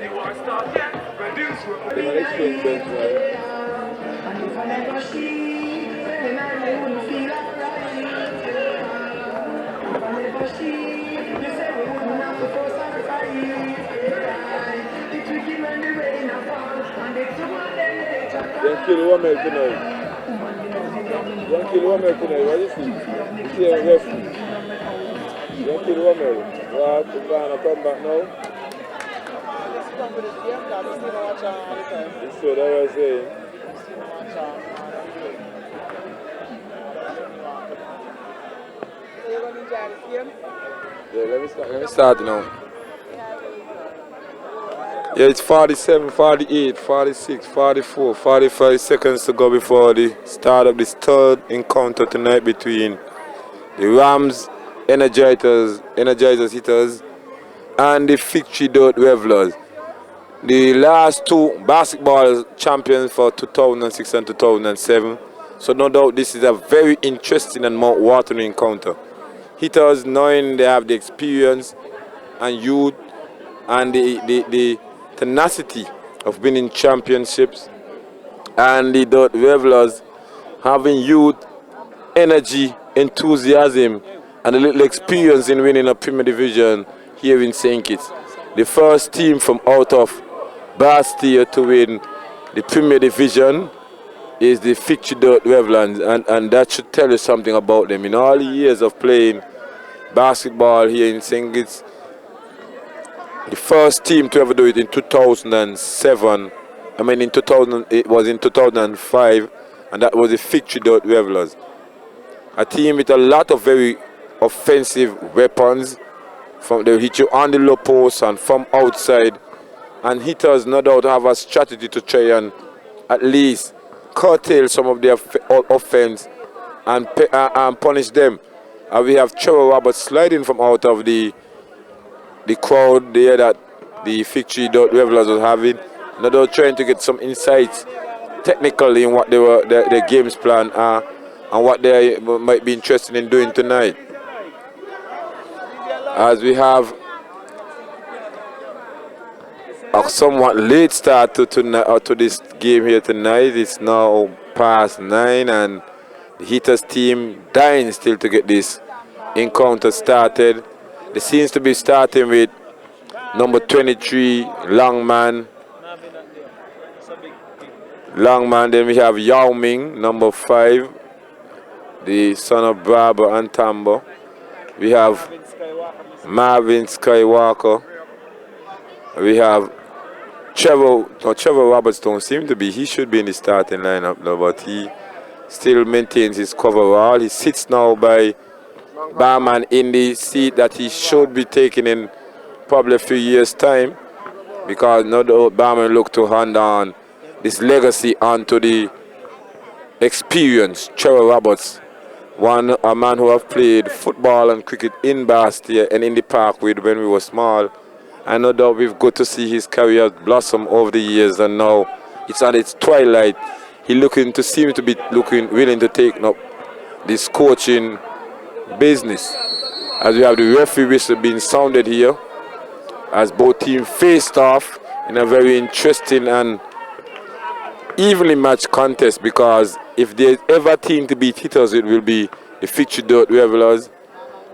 Kill one milk tonight. Don't kill one milk tonight. What is it? You see a referee. Don't kill one milk. What? You're going to come back now? That's what I was saying. Yeah, let me start now. Yeah, it's 47, 48, 46, 44, 45 seconds to go before the start of this third encounter tonight between the Rams Energizers hitters and the FIGTREE Revelers. The last two basketball champions for 2006 and 2007. So no doubt this is a very interesting and mouth-watering encounter. Hitters knowing they have the experience and youth and the tenacity of winning championships, and the Revelers having youth, energy, enthusiasm, and a little experience in winning a Premier Division here in St. Kitts. The first team from out of Bastia to win the Premier Division is the FIGTREE Revelers, and that should tell you something about them. In all the years of playing basketball here in St. Kitts, the first team to ever do it in 2007, I mean in 2000, it was in 2005, and that was the FIGTREE Revelers. A team with a lot of very offensive weapons. They hit you on the low post and from outside, and hitters no doubt have a strategy to try and at least curtail some of their offense and punish them. And we have Trevor Roberts sliding from out of the crowd there that the FIGTREE Revelers was having. No doubt trying to get some insights technically in what their games plan are and what they might be interested in doing tonight. As we have a somewhat late start to this game here tonight. It's now past 9 and the hitters team dying still to get this encounter started. They seems to be starting with number 23, Longman. Then we have Yao Ming, number 5, the son of Barber and Tambo. We have Marvin Skywalker. We have Trevor Roberts don't seem to be. He should be in the starting lineup now, but he still maintains his coverall. He sits now by Barman in the seat that he should be taking in probably a few years' time, because no doubt Barman look to hand on this legacy onto the experienced Trevor Roberts, a man who have played football and cricket in Bastia and in the park with when we were small. I know that we've got to see his career blossom over the years, and now it's at its twilight. He seems to be willing to take up this coaching business. As we have the referee whistle being sounded here, as both teams faced off in a very interesting and evenly matched contest, because if there's ever a team to beat hitters, it will be the FIGTREE Revelers,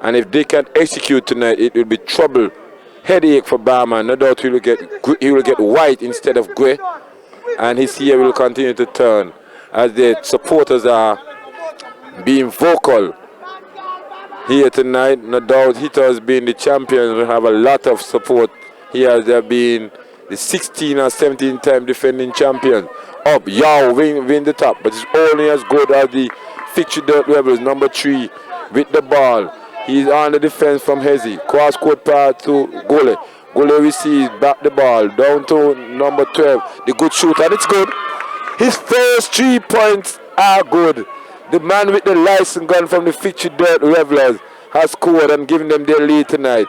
and if they can execute tonight, it will be trouble. Headache for Barman. No doubt he will get white instead of grey, and his hair will continue to turn as the supporters are being vocal here tonight. No doubt hitters being the champions will have a lot of support here, as they're being the 16 or 17 time defending champion. Up, Yao win the top, but it's only as good as the FIGTREE Rebels, number 3 with the ball. He's on the defense from Hezi. Cross court pass to Gole. Gole receives back the ball down to number 12. The good shooter, and it's good. His first 3 points are good. The man with the license gun from the FIGTREE Revelers has scored and given them their lead tonight.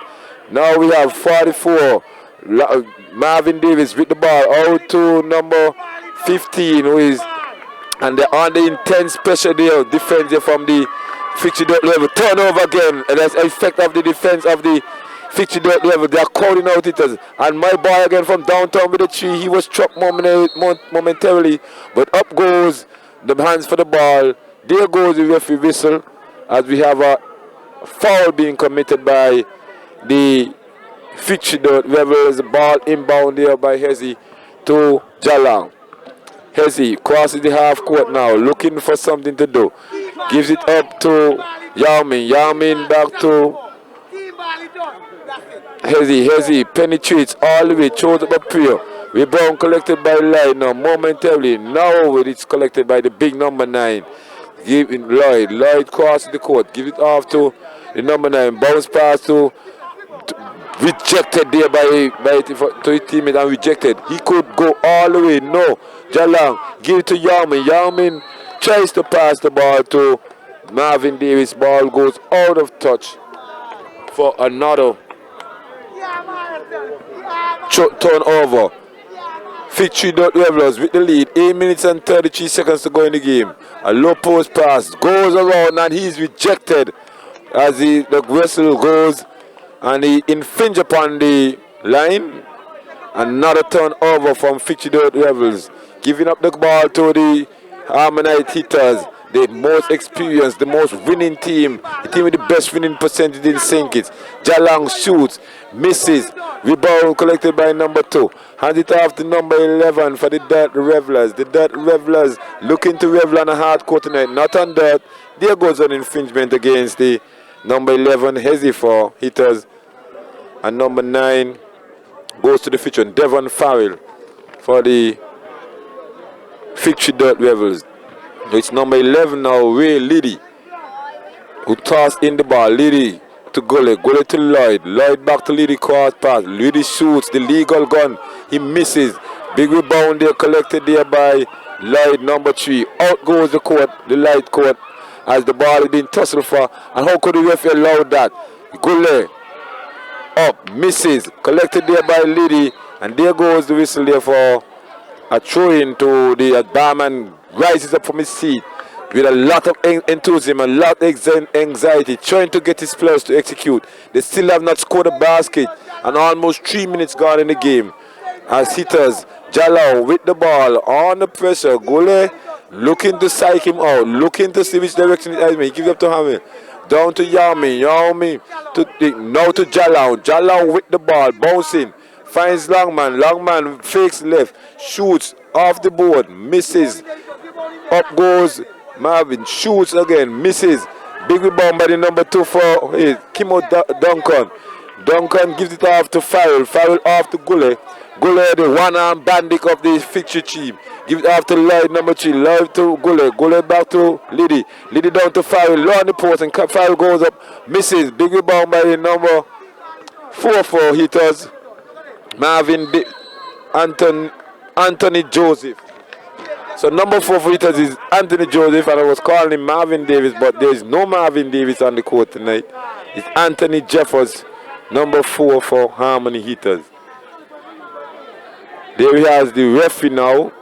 Now we have 44. Marvin Davis with the ball out to number 15, who is, and they're on the intense pressure there. Defense from the FIGTREE level. Turnover again, and that's the effect of the defense of the FIGTREE dirt level. They are calling out hitters. And my boy again from downtown with the tree. He was struck momentarily. But up goes the hands for the ball. There goes the referee whistle as we have a foul being committed by the FIGTREE dirt level. The ball inbound there by Hezi to Jalang. Hezi crosses the half court now, looking for something to do. Gives it up to Yao Ming. Yao Ming back to Hezi. Hezi penetrates all the way, throws up a prayer. Rebound collected by Lloyd now, momentarily. Now it's collected by the big number 9. Give it Lloyd. Lloyd crosses the court. Give it off to the number 9. Bounce pass to rejected there by to his teammate and rejected. He could go all the way. No. Jalang. Give it to Yao Ming. Yao Ming tries to pass the ball to Marvin Davis. Ball goes out of touch for another turnover. FIGTREE dirt levelers with the lead. 8 minutes and 33 seconds to go in the game. A low post pass goes around and he's rejected as the whistle goes and he infringes upon the line. Another turnover from FIGTREE dirt levels. Giving up the ball to the Harmonite hitters. The most experienced, the most winning team. The team with the best winning percentage in St. Kitts. Jalang shoots, misses. Rebound collected by number 2. Hands it off to number 11 for the Dirt Revelers. The Dirt Revelers looking to revel on a hard court tonight. Not on dirt. There goes an infringement against the number 11 Hezi for hitters. And number 9 goes to the feature. Devon Farrell for the FIGTREE dirt levels. It's number 11 now, Ray Liddy, who tossed in the ball. Liddy to Gule, Gule to Lloyd, Lloyd back to Liddy, cross pass. Liddy shoots the legal gun, he misses. Big rebound there collected there by Lloyd, number 3. Out goes the court, the light court, as the ball is being tussled for. And how could the referee allow that? Gule up, misses, collected there by Liddy, and there goes the whistle there for a throw-in to the barman. Rises up from his seat with a lot of enthusiasm, a lot of anxiety, trying to get his players to execute. They still have not scored a basket, and almost 3 minutes gone in the game. As hitters, Jalao with the ball, on the pressure. Gule looking to psych him out, looking to see which direction it is. He gives up to Hamid. Down to Yao Ming, now to Jalao. Jalao with the ball, bouncing. Finds Longman, Longman fakes left, shoots off the board, misses. Up goes Marvin, shoots again, misses. Big rebound by the number 2 for Kimo Duncan. Duncan gives it off to Farrell. Farrell off to Gule. Gule, the one-arm bandit of the FIGTREE team. Give it off to Lloyd, number 3. Lloyd to Gule. Gule back to Liddy. Liddy down to Farrell. Low on the post and Farrell goes up, misses. Big rebound by the number 4 for hitters. Anthony Joseph. So number 4 for hitters is Anthony Joseph, and I was calling him Marvin Davis, but there is no Marvin Davis on the court tonight. It's Anthony Jeffers, number 4 for Harmony hitters. There he has the referee now,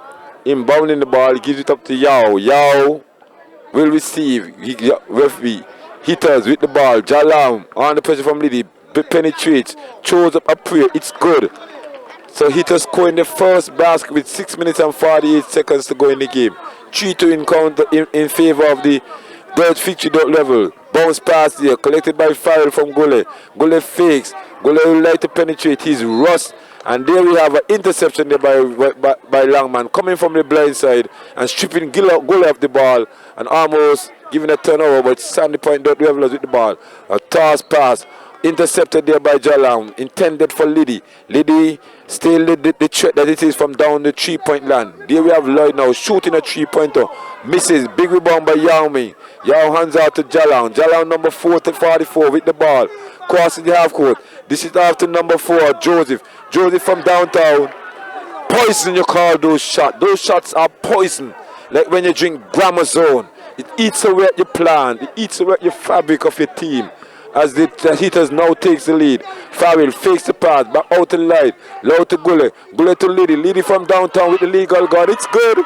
inbounding the ball, he gives it up to Yao. Yao will receive, referee, hitters with the ball, Jalam on the pressure from Liddy, penetrates, throws up a prayer, it's good. So hitters score in the first basket with 6 minutes and 48 seconds to go in the game. 3-2 encounter in favor of the FIGTREE dirt level. Bounce pass there, collected by Farrell from Gule. Gule fakes. Gule will like to penetrate. He's rust. And there we have an interception there by Longman coming from the blind side and stripping Gule off the ball and almost giving a turnover, but Sandy Point dirt levelers with the ball. A toss pass. Intercepted there by Jalam, intended for Liddy. Liddy still the threat that it is from down the 3-point land. There we have Lloyd now shooting a 3-pointer. Misses. Big rebound by Yao Ming. Yao hands out to Jalam. Jalam number 4 to 44 with the ball. Crosses the half court. This is after number 4, Joseph. Joseph from downtown. Poison, you call those shots. Those shots are poison. Like when you drink Bramazone. It eats away at your plan. It eats away at your fabric of your team. As the hitters now takes the lead. Farrell fakes the pass, back out to Lloyd. Lloyd to Gule. Gule to Liddy. Liddy from downtown with the legal guard. It's good.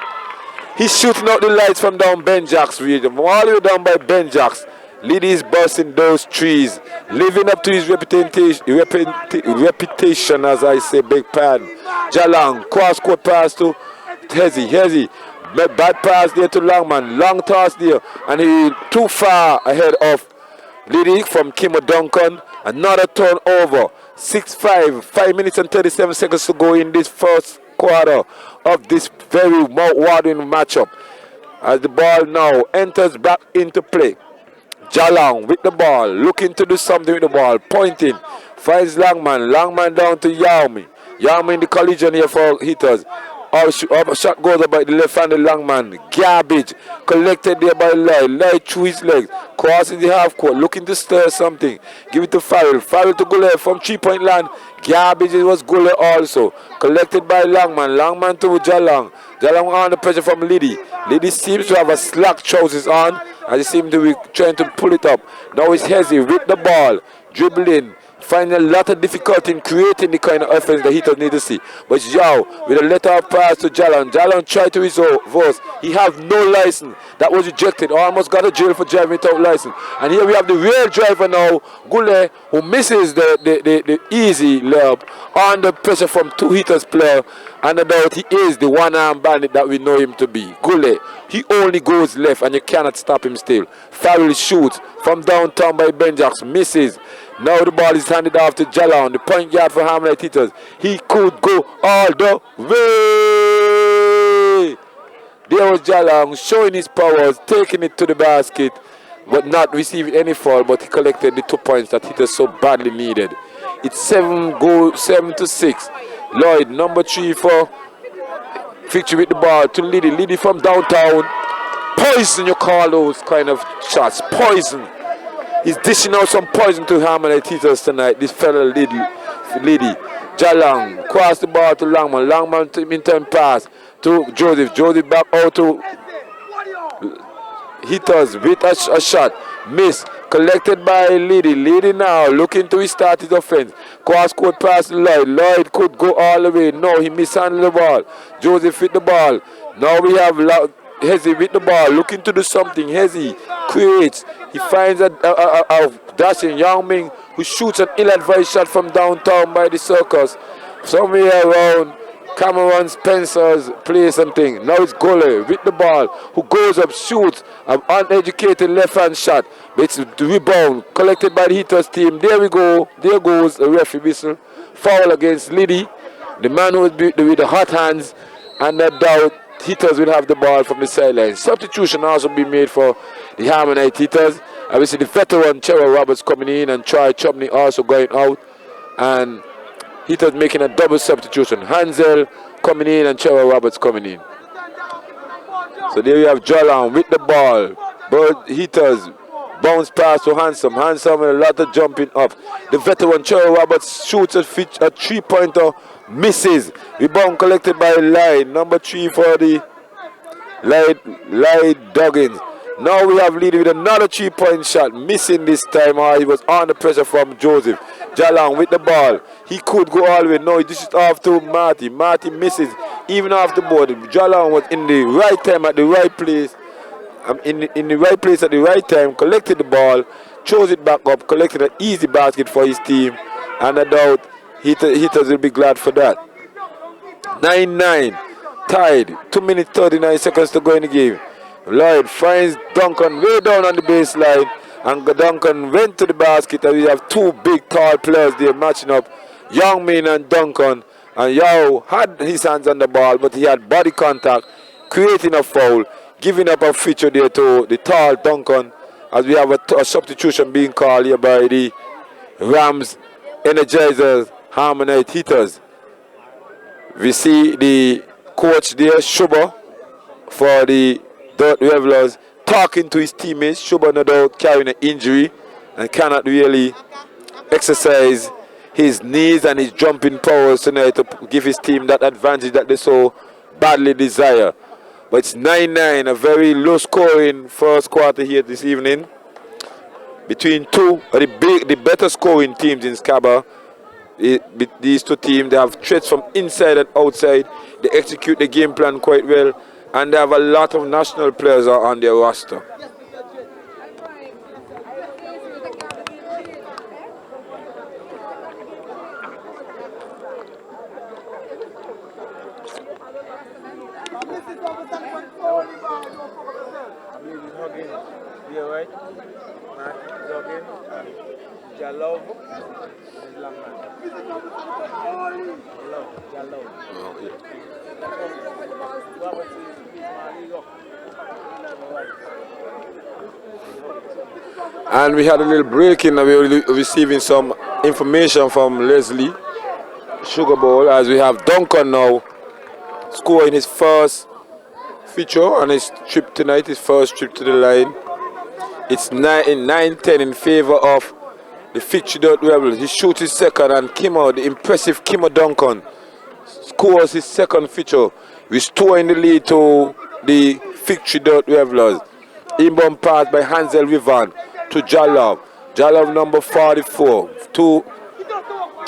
He's shooting out the lights from down Ben Jack's region. All the way down by Ben Jack's. Liddy is busting those trees, living up to his reputation, as I say, big pan. Jalang, cross-court pass to Hezi. Bad pass there to Longman, long toss there, and he too far ahead of Liddy from Kimo Duncan. Another turnover. 6-5, 5 minutes and 37 seconds to go in this first quarter of this very mouth-watering matchup. As the ball now enters back into play. Jalang with the ball, looking to do something with the ball, pointing, finds Langman down to Yaomi in the collision here for hitters. Shot goes about the left-handed Langman, garbage, collected there by Lloyd through his legs, crosses the half court, looking to stir something, give it to Farrell to Goulet from 3-point land, garbage, it was Goulet also, collected by Langman to Jalang under pressure from Liddy seems to have a slack trousers on, as he seems to be trying to pull it up. Now it's Hezi with the ball, dribbling, finding a lot of difficulty in creating the kind of offense the hitters need to see. But Yao with a let-off pass to Jalan. Jalan tried to reverse. He have no license. That was rejected. Almost got a jail for driving without license. And here we have the real driver now, Goulet, who misses the easy lob under pressure from two hitters player. And no doubt he is the one-arm bandit that we know him to be. Goulet, he only goes left and you cannot stop him still. Farrell shoots from downtown by Benjax, misses. Now the ball is handed off to Jalan, the point guard for Hamlet hitters. He could go all the way. There was Jalan showing his powers, taking it to the basket, but not receiving any foul, but he collected the 2 points that hitters so badly needed. It's 7-6. Lloyd, number 3 for FIGTREE with the ball to Liddy from downtown. Poison, you call those kind of shots. Poison. He's dishing out some poison to Hamlet hitters tonight. This fella Liddy. Jalang cross the ball to Langman in turn pass to Joseph back out to hitters with a shot. Miss. Collected by Liddy now looking to restart his offense. Cross court pass to Lloyd could go all the way. No, he mishandled the ball. Joseph with the ball. Now we have Hezi with the ball, looking to do something. Hezi creates. He finds a dashing Yang Ming who shoots an ill-advised shot from downtown by the circus. Somewhere around Cameron Spencer's place and thing. Now it's Gole with the ball, who goes up, shoots an uneducated left-hand shot. But it's the rebound collected by the hitters team. There we go. There goes a referee whistle. Foul against Liddy, the man who with the hot hands, and no doubt hitters will have the ball from the sideline. Substitution also be made for the Harmonite hitters. Obviously the veteran Cheryl Roberts coming in and Troy Chumney also going out. And hitters making a double substitution. Hansel coming in and Cheryl Roberts coming in. So there we have Jalan with the ball. But hitters bounce pass to Handsome. Handsome with a lot of jumping up. The veteran Cheryl Roberts shoots a 3-pointer. Misses. Rebound collected by Lloyd. Number 3 for the Lloyd Duggins. Now we have Liddy with another 3-point shot. Missing this time. He was under pressure from Joseph. Jalang with the ball. He could go all the way. No, this is off to Marty. Marty misses. Even off the board. Jalang was in the right time at the right place. In the right place at the right time. Collected the ball. Chose it back up. Collected an easy basket for his team. And I doubt hitters will be glad for that. 9-9. Tied. 2 minutes 39 seconds to go in the game. Lloyd finds Duncan way down on the baseline. And Duncan went to the basket. And we have 2 big tall players there matching up. Young Min and Duncan. And Yao had his hands on the ball, but he had body contact, creating a foul, giving up a feature there to the tall Duncan. As we have a substitution being called here by the Rams Energizers Harmonite hitters. We see the coach there, Shuba, for the Dirt Revelers, talking to his teammates. Shuba no doubt carrying an injury and cannot really exercise his knees and his jumping powers tonight to give his team that advantage that they so badly desire. But it's 9-9, a very low scoring first quarter here this evening between two of the better scoring teams in SKABA. These two teams, they have threats from inside and outside. They execute the game plan quite well, and they have a lot of national players on their roster. And we had a little break in, and we were receiving some information from Leslie Sugar Bowl as we have Duncan now scoring his first feature on his trip tonight, his first trip to the line. It's 9-10 in favor of the FIGTREE Rebels. He shoots his second, and Kimmo, the impressive Kimmo Duncan, scores his second feature, restoring the lead to the FIGTREE Rebels. Inbound pass by Hansel Rivan to Jalov. Jalov number 44 to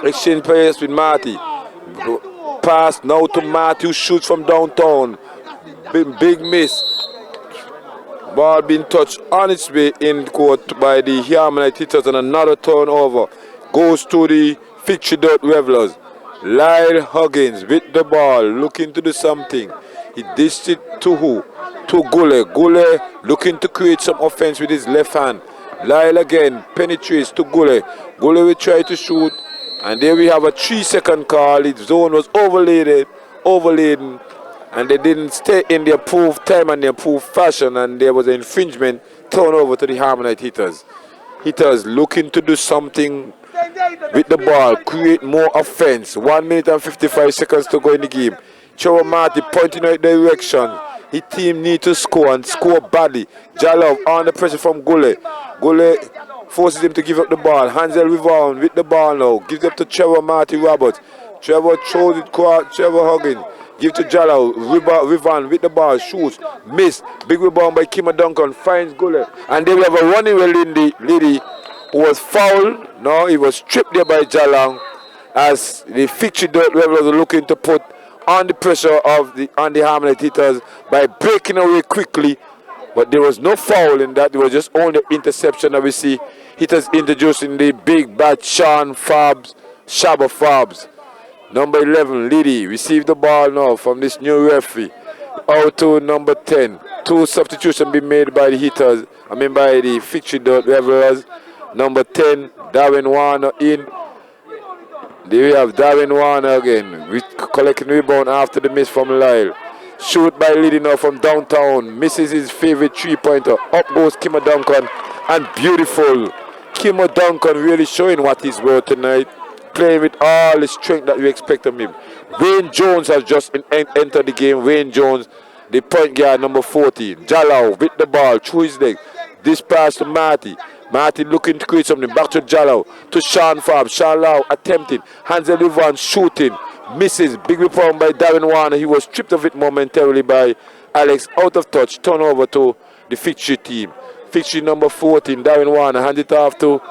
exchange players with Marty. Pass now to Marty, who shoots from downtown. Big miss. Ball being touched on its way in court by the Harmonite hitters, and another turnover goes to the FIGTREE Revelers. Lyle Huggins with the ball, looking to do something. He dished it to who? To Gule. Gule looking to create some offense with his left hand. Lyle again penetrates to Gule. Gule will try to shoot, and there we have a 3-second call. Its zone was overladen, and they didn't stay in the approved time and the approved fashion, and there was an infringement turnover to the Harmonite hitters. Hitters looking to do something with the ball, create more offense. 1 minute and 55 seconds to go in the game. Trevor Marty pointing out the direction. His team need to score and score badly. Jalov on the pressure from Gule. Gule forces him to give up the ball. Hansel Rivan with the ball now. Gives it to Trevor Marty Roberts. Trevor throws it quite. Trevor Huggins. Give to Jalov. Rivan with the ball. Shoots. Miss. Big rebound by Kimmo Duncan. Finds Gule. And they will have a running with Lady who was fouled. No, he was stripped there by Jalang as the FIGTREE Rebels were looking to put on the pressure on the Harmonite hitters by breaking away quickly. But there was no foul in that. There was just only interception that we see. Hitters introducing the big bad SKABA Fabs. Number 11, Liddy, received the ball now from this new referee. Out to number 10. 2 substitutions being made by the hitters. By the FIGTREE Rebels. Number 10, Darwin Warner in. There we have Darwin Warner again, collecting rebound after the miss from Lyle. Shoot by Liddy now from downtown. Misses his favorite 3-pointer. Up goes Kimmo Duncan, and beautiful. Kimmo Duncan really showing what he's worth tonight. Playing with all the strength that we expect of him. Wayne Jones has just entered the game. Wayne Jones, the point guard, number 14. Jallow with the ball through his leg. This pass to Marty. Marty looking to create something. Back to Jallow. To Sean Fab. Sean Lau attempting. Hansel Rivan shooting. Misses. Big rebound by Darren Warner. He was stripped of it momentarily by Alex. Out of touch. Turnover to the FIGTREE team. FIGTREE number 14. Darren Warner. Hand it off to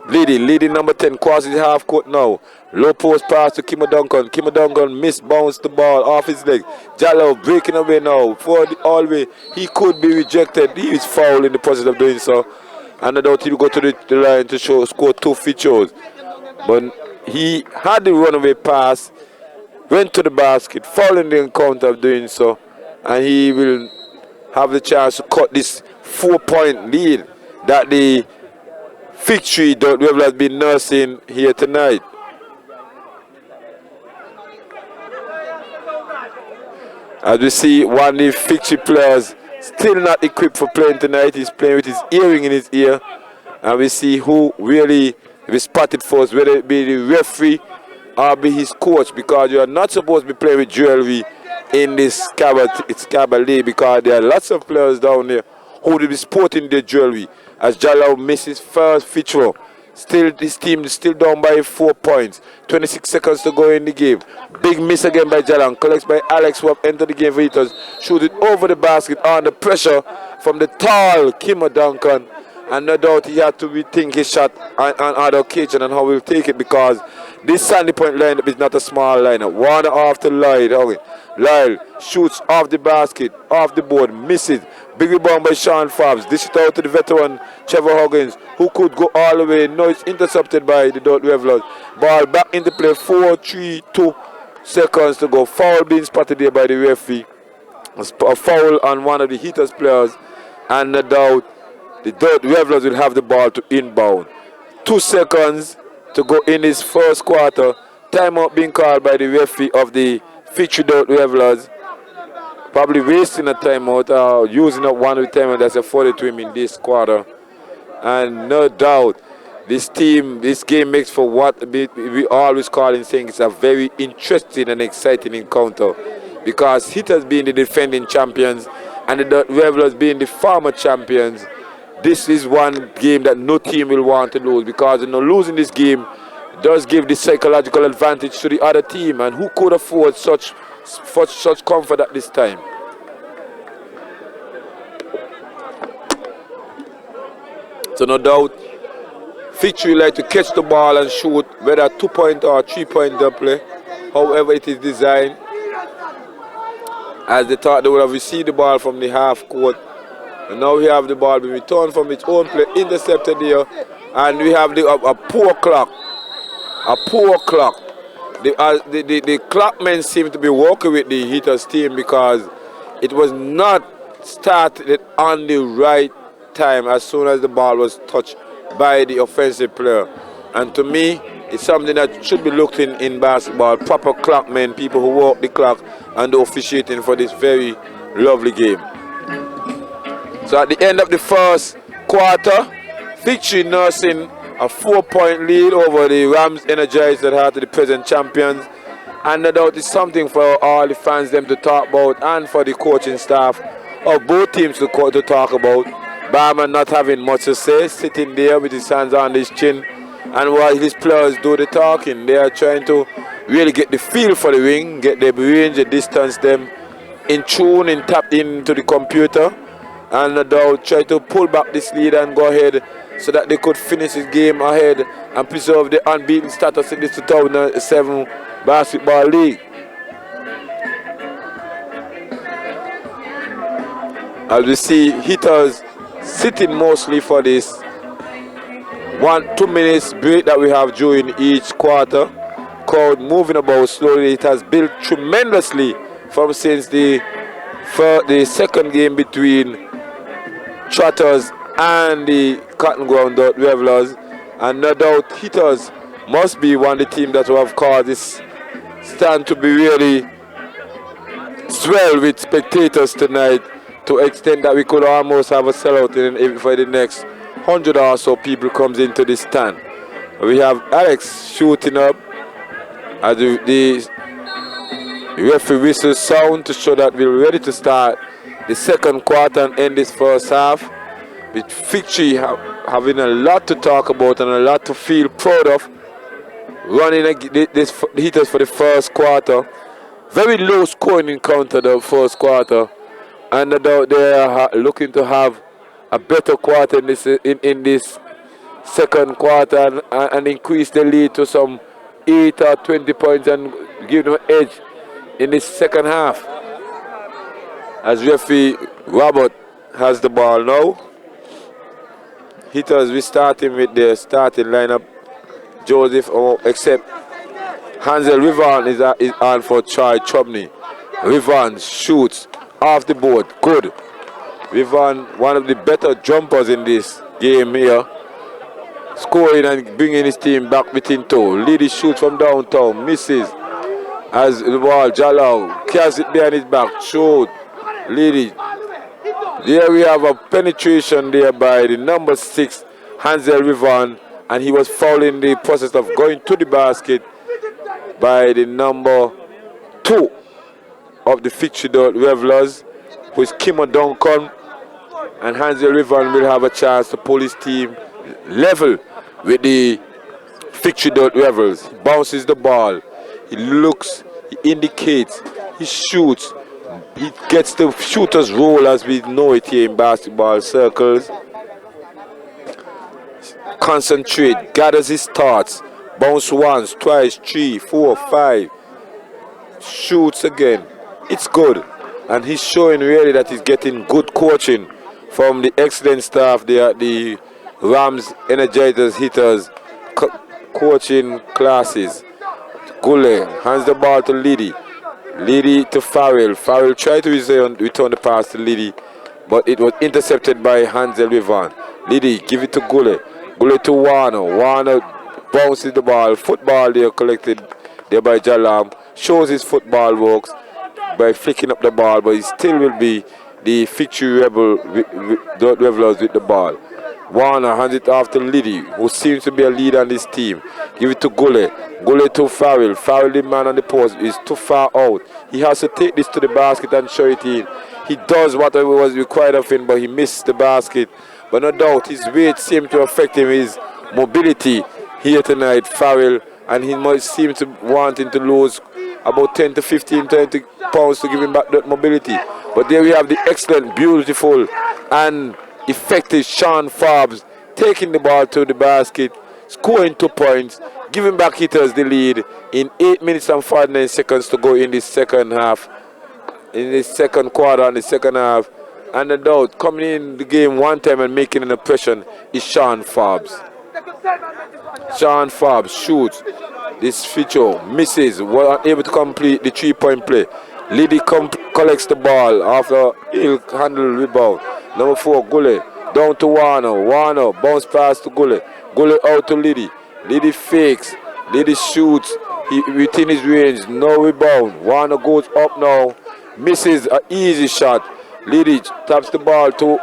Liddy. Liddy number 10. Crosses the half court now. Low post pass to Kimmo Duncan. Kimmo Duncan misbounced the ball off his leg. Jallow breaking away now. For the all way. He could be rejected. He is foul in the process of doing so. And no doubt he will go to the line to score 2 features. But he had the runaway pass. Went to the basket. Foul in the encounter of doing so. And he will have the chance to cut this 4-point lead that the FIGTREE Rebel has been nursing here tonight. As we see one of the FIGTREE players still not equipped for playing tonight. He's playing with his earring in his ear. And we see who really is spotted first, whether it be the referee or be his coach, because you are not supposed to be playing with jewelry in this SKABA league, because there are lots of players down there who will be sporting their jewelry. As Jallow misses first feature. Still, this team is still down by 4 points. 26 seconds to go in the game. Big miss again by Jalan. Collects by Alex, who have entered the game for Hitters. Shoot it over the basket under pressure from the tall Kimmo Duncan. And no doubt he had to rethink his shot on other occasion and how we'll take it, because this Sandy Point lineup is not a small lineup. Warner off to Lyle. Okay. Lyle shoots off the basket, off the board, misses. Big rebound by Sean Fabs. This is out to the veteran Trevor Huggins, who could go all the way. No, it's intercepted by the Dot Revelers. Ball back into play. 4, 3, 2 seconds to go. Foul being spotted there by the referee. A foul on one of the Hitters players. And no doubt the Dot Revelers will have the ball to inbound. 2 seconds to go in this first quarter. Timeout being called by the referee of the FIGTREE Revelers. Probably wasting a timeout or using up one of the timeout that's afforded to him in this quarter. And no doubt, this game makes for what we always call in saying it's a very interesting and exciting encounter. Because Hitters being the defending champions and the Revelers being the former champions, this is one game that no team will want to lose, because losing this game does give the psychological advantage to the other team, and who could afford such comfort at this time? So no doubt, FIGTREE like to catch the ball and shoot, whether 2-point or 3-point play, however it is designed. As they thought they would have received the ball from the half court, and now we have the ball being returned from its own play, intercepted here, and we have a poor clock. A poor clock. The clockmen seem to be working with the Hitters team, because it was not started on the right time as soon as the ball was touched by the offensive player. And to me, it's something that should be looked in basketball. Proper clockmen, people who work the clock and do officiating for this very lovely game. So at the end of the first quarter, FIGTREE nursing a 4-point lead over the Rams Energized that are the present champions. And no doubt it's something for all the fans them to talk about, and for the coaching staff of both teams to talk about. Barman not having much to say, sitting there with his hands on his chin, and while his players do the talking, they are trying to really get the feel for the ring, get the range, the distance, them in tune and tapped into the computer, and no doubt try to pull back this lead and go ahead so that they could finish this game ahead and preserve the unbeaten status in this 2007 Basketball League. As we see, Hitters sitting mostly for this 1-2 minutes break that we have during each quarter. Crowd moving about slowly. It has built tremendously from since the second game between Trotters and the Cotton Ground Revelers, and no doubt Hitters must be one of the teams that will have caused this stand to be really swell with spectators tonight, to extent that we could almost have a sellout for the next 100 or so people comes into the stand. We have Alex shooting up as the referee whistle sound to show that we're ready to start the second quarter and end this first half, with FIGTREE having a lot to talk about and a lot to feel proud of, running this Hitters for the first quarter. Very low scoring encounter the first quarter, and no doubt they are looking to have a better quarter in this second quarter, and increase the lead to some 8 or 20 points and give them an edge in this second half. As referee Robert has the ball now. Hitters, we starting with the starting lineup. Joseph, except Hansel Rivan is on for Troy Chubney. Rivan shoots off the board. Good. Rivan, one of the better jumpers in this game here. Scoring and bringing his team back within two. Lady shoots from downtown. Misses. As the ball, Jalal carries it behind his back. Shoot. Lady. There we have a penetration there by the number 6, Hansel Rivan, and he was fouled in the process of going to the basket by the number 2 of the FIGTREE Revelers, who is Kimo Duncan, and Hansel Rivan will have a chance to pull his team level with the FIGTREE Revelers. He bounces the ball, he looks, he indicates, he shoots. He gets the shooter's roll, as we know it here in basketball circles. Concentrate, gathers his thoughts, bounce once, twice, 3, 4, 5, shoots again. It's good, and he's showing really that he's getting good coaching from the excellent staff there at the Rams Energizers Hitters coaching classes. Gule hands the ball to Liddy. Liddy to Farrell. Farrell tried to return the pass to Liddy, but it was intercepted by Hansel Rivan. Liddy give it to Gule. Gully to Warner. Warner bounces the ball. Football there collected there by Jalam. Shows his football works by flicking up the ball, but he still will be the FIGTREE Revelers with the ball. Warner hands it off to Liddy, who seems to be a leader on this team. Give it to Gully. Gully to Farrell. Farrell, the man on the post, is too far out. He has to take this to the basket and show it in. He does whatever was required of him, but he missed the basket. But no doubt, his weight seemed to affect him, his mobility here tonight, Farrell, and he might seem to wanting to lose about 10 to 15, 20 pounds to give him back that mobility. But there we have the excellent, beautiful, and effective Sean Forbes taking the ball to the basket, scoring 2 points, giving back hitters the lead in 8 minutes and 49 seconds to go in this second half, in this second quarter and the second half. And no doubt, coming in the game one time and making an impression is Sean Forbes. Sean Forbes shoots. This feature misses, was unable to complete the 3-point play. Liddy collects the ball after he'll handle rebound. Number 4, Gully. Down to Warner. Warner bounce pass to Gully. Gully out to Liddy. Liddy fakes. Liddy shoots. He within his range. No rebound. Warner goes up now. Misses an easy shot. Liddy taps the ball to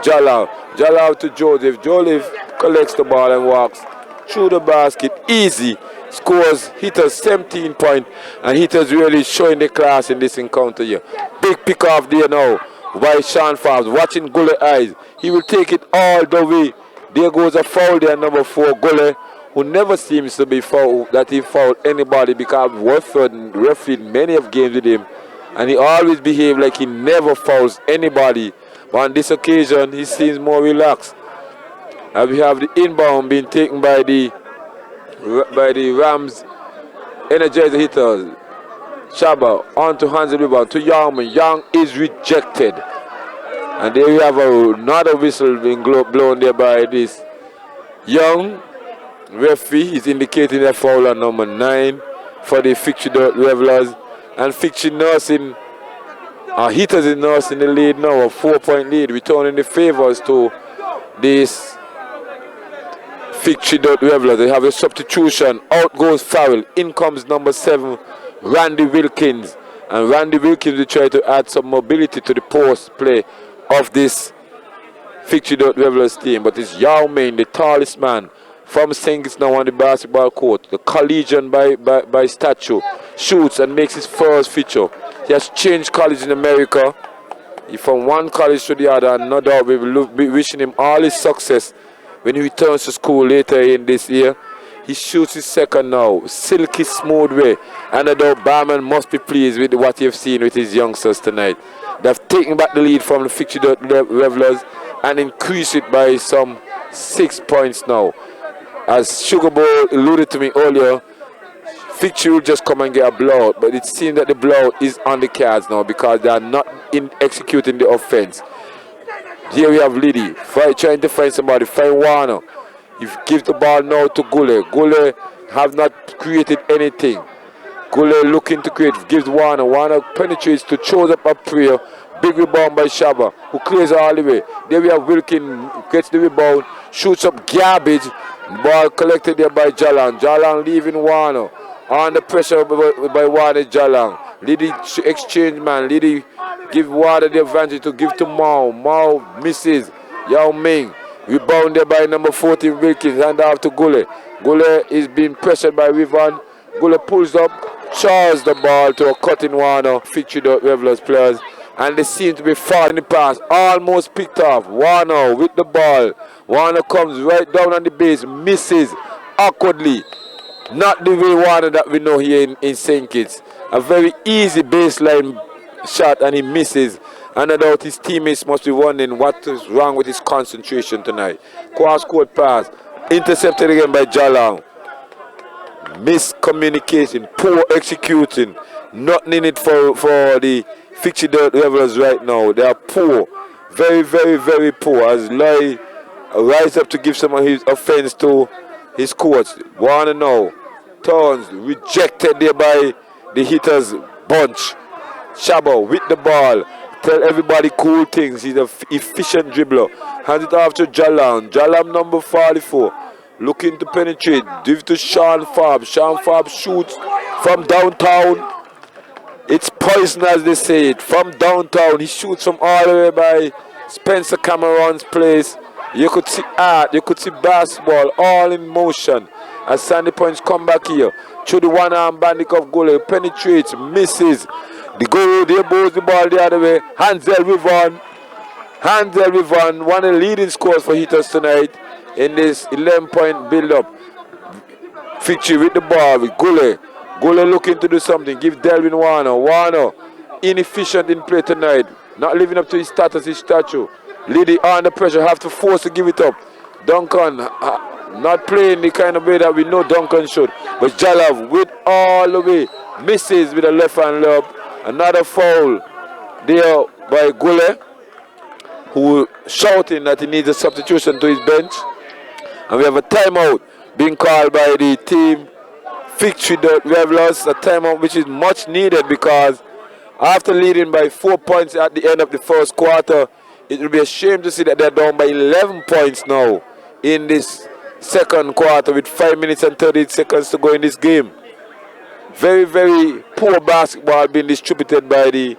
Jalal. Jalal to Joseph. Joseph collects the ball and walks through the basket. Easy. Scores hitters 17 points, and hitters really showing the class in this encounter here. Big pick off there now by Sean Forbes. Watching Gully eyes. He will take it all the way. There goes a foul there, number 4, Gully, who never seems to be fouled, that he fouled anybody, because Watford refereed many of games with him, and he always behaves like he never fouls anybody. But on this occasion, he seems more relaxed. And we have the inbound being taken by the Rams Energizer hitters. Shaba onto hands the rebound to Young. Young is rejected. And there we have another whistle being blown there by this Young. Referee is indicating a foul on number 9 for the FIGTREE Revelers. And FIGTREE nursing, hitters is nursing the lead now, a 4-point lead, returning the favors to this FIGTREE Revelers. They have a substitution. Out goes Farrell. In comes number 7, Randy Wilkins. And Randy Wilkins will try to add some mobility to the post play of this FIGTREE Revelers team. But it's Yao Ming, the tallest man from St. Kitts now on the basketball court. The collegian by stature. Shoots and makes his first feature. He has changed college in America. He from one college to the other. And no doubt we will be wishing him all his success when he returns to school later in this year. He shoots his second now, silky smooth way. And the barman must be pleased with what you've seen with his youngsters tonight. They've taken back the lead from the FIGTREE Revelers and increased it by some 6 points now. As Sugar Bowl alluded to me earlier, FIGTREE will just come and get a blowout, but it seems that the blowout is on the cards now because they are not executing the offense. Here we have Liddy trying to find somebody, find Warner. He gives the ball now to Gully. Gully have not created anything. Gully looking to create, gives Warner. Warner penetrates to chose up a prayer. Big rebound by Shaba, who clears all the way. There we have Wilkins, gets the rebound, shoots up garbage. Ball collected there by Jalan. Jalan leaving Warner. Under pressure by Warner Jalan. Liddy exchange man. Liddy give Warner the advantage to give to Mao. Mao misses. Yao Ming. Rebounded by number 14 Wilkins. Hand off to Gully. Gully is being pressured by Rivan. Gully pulls up, charges the ball to a cutting Warner. FIGTREE Revelers players. And they seem to be far in the pass. Almost picked off. Warner with the ball. Warner comes right down on the base. Misses awkwardly. Not the way Warner that we know here in St. Kitts. A very easy baseline shot and he misses. And no doubt his teammates must be wondering what is wrong with his concentration tonight. Cross-court pass. Intercepted again by Jalang. Miscommunication. Poor executing. Nothing in it for the FIGTREE Revelers right now. They are poor. Very, very, very poor. As Lai rise up to give some of his offense to his coach. Warner now. Turns. Rejected there by the hitters bunch. Shaba with the ball. Tell everybody cool things. He's an efficient dribbler. Hand it off to Jalam. Jalam number 44. Looking to penetrate. Give to Sean Farb. Sean Farb shoots from downtown. It's poison, as they say it. From downtown, he shoots from all the way by Spencer Cameron's place. You could see art, you could see basketball, all in motion. As Sandy Points come back here, through the one-arm bandit of goal, penetrates, misses. The goal, there goes the ball the other way. Hansel Rivon. Hansel Rivon, one of the leading scores for hitters tonight in this 11-point build-up. FIGTREE with the ball, with Gule. Gule looking to do something. Give Delvin Warner. Warner, inefficient in play tonight. Not living up to his status, his statue. Liddy under pressure, have to force to give it up. Duncan, not playing the kind of way that we know Duncan should. But Jalav with all the way. Misses with a left hand lob. Another foul there by Gule, who shouting that he needs a substitution to his bench. And we have a timeout being called by the team FIGTREE. We have lost a timeout which is much needed, because after leading by 4 points at the end of the first quarter, it will be a shame to see that they're down by 11 points now in this second quarter with 5 minutes and 38 seconds to go in this game. Very, very poor basketball being distributed by the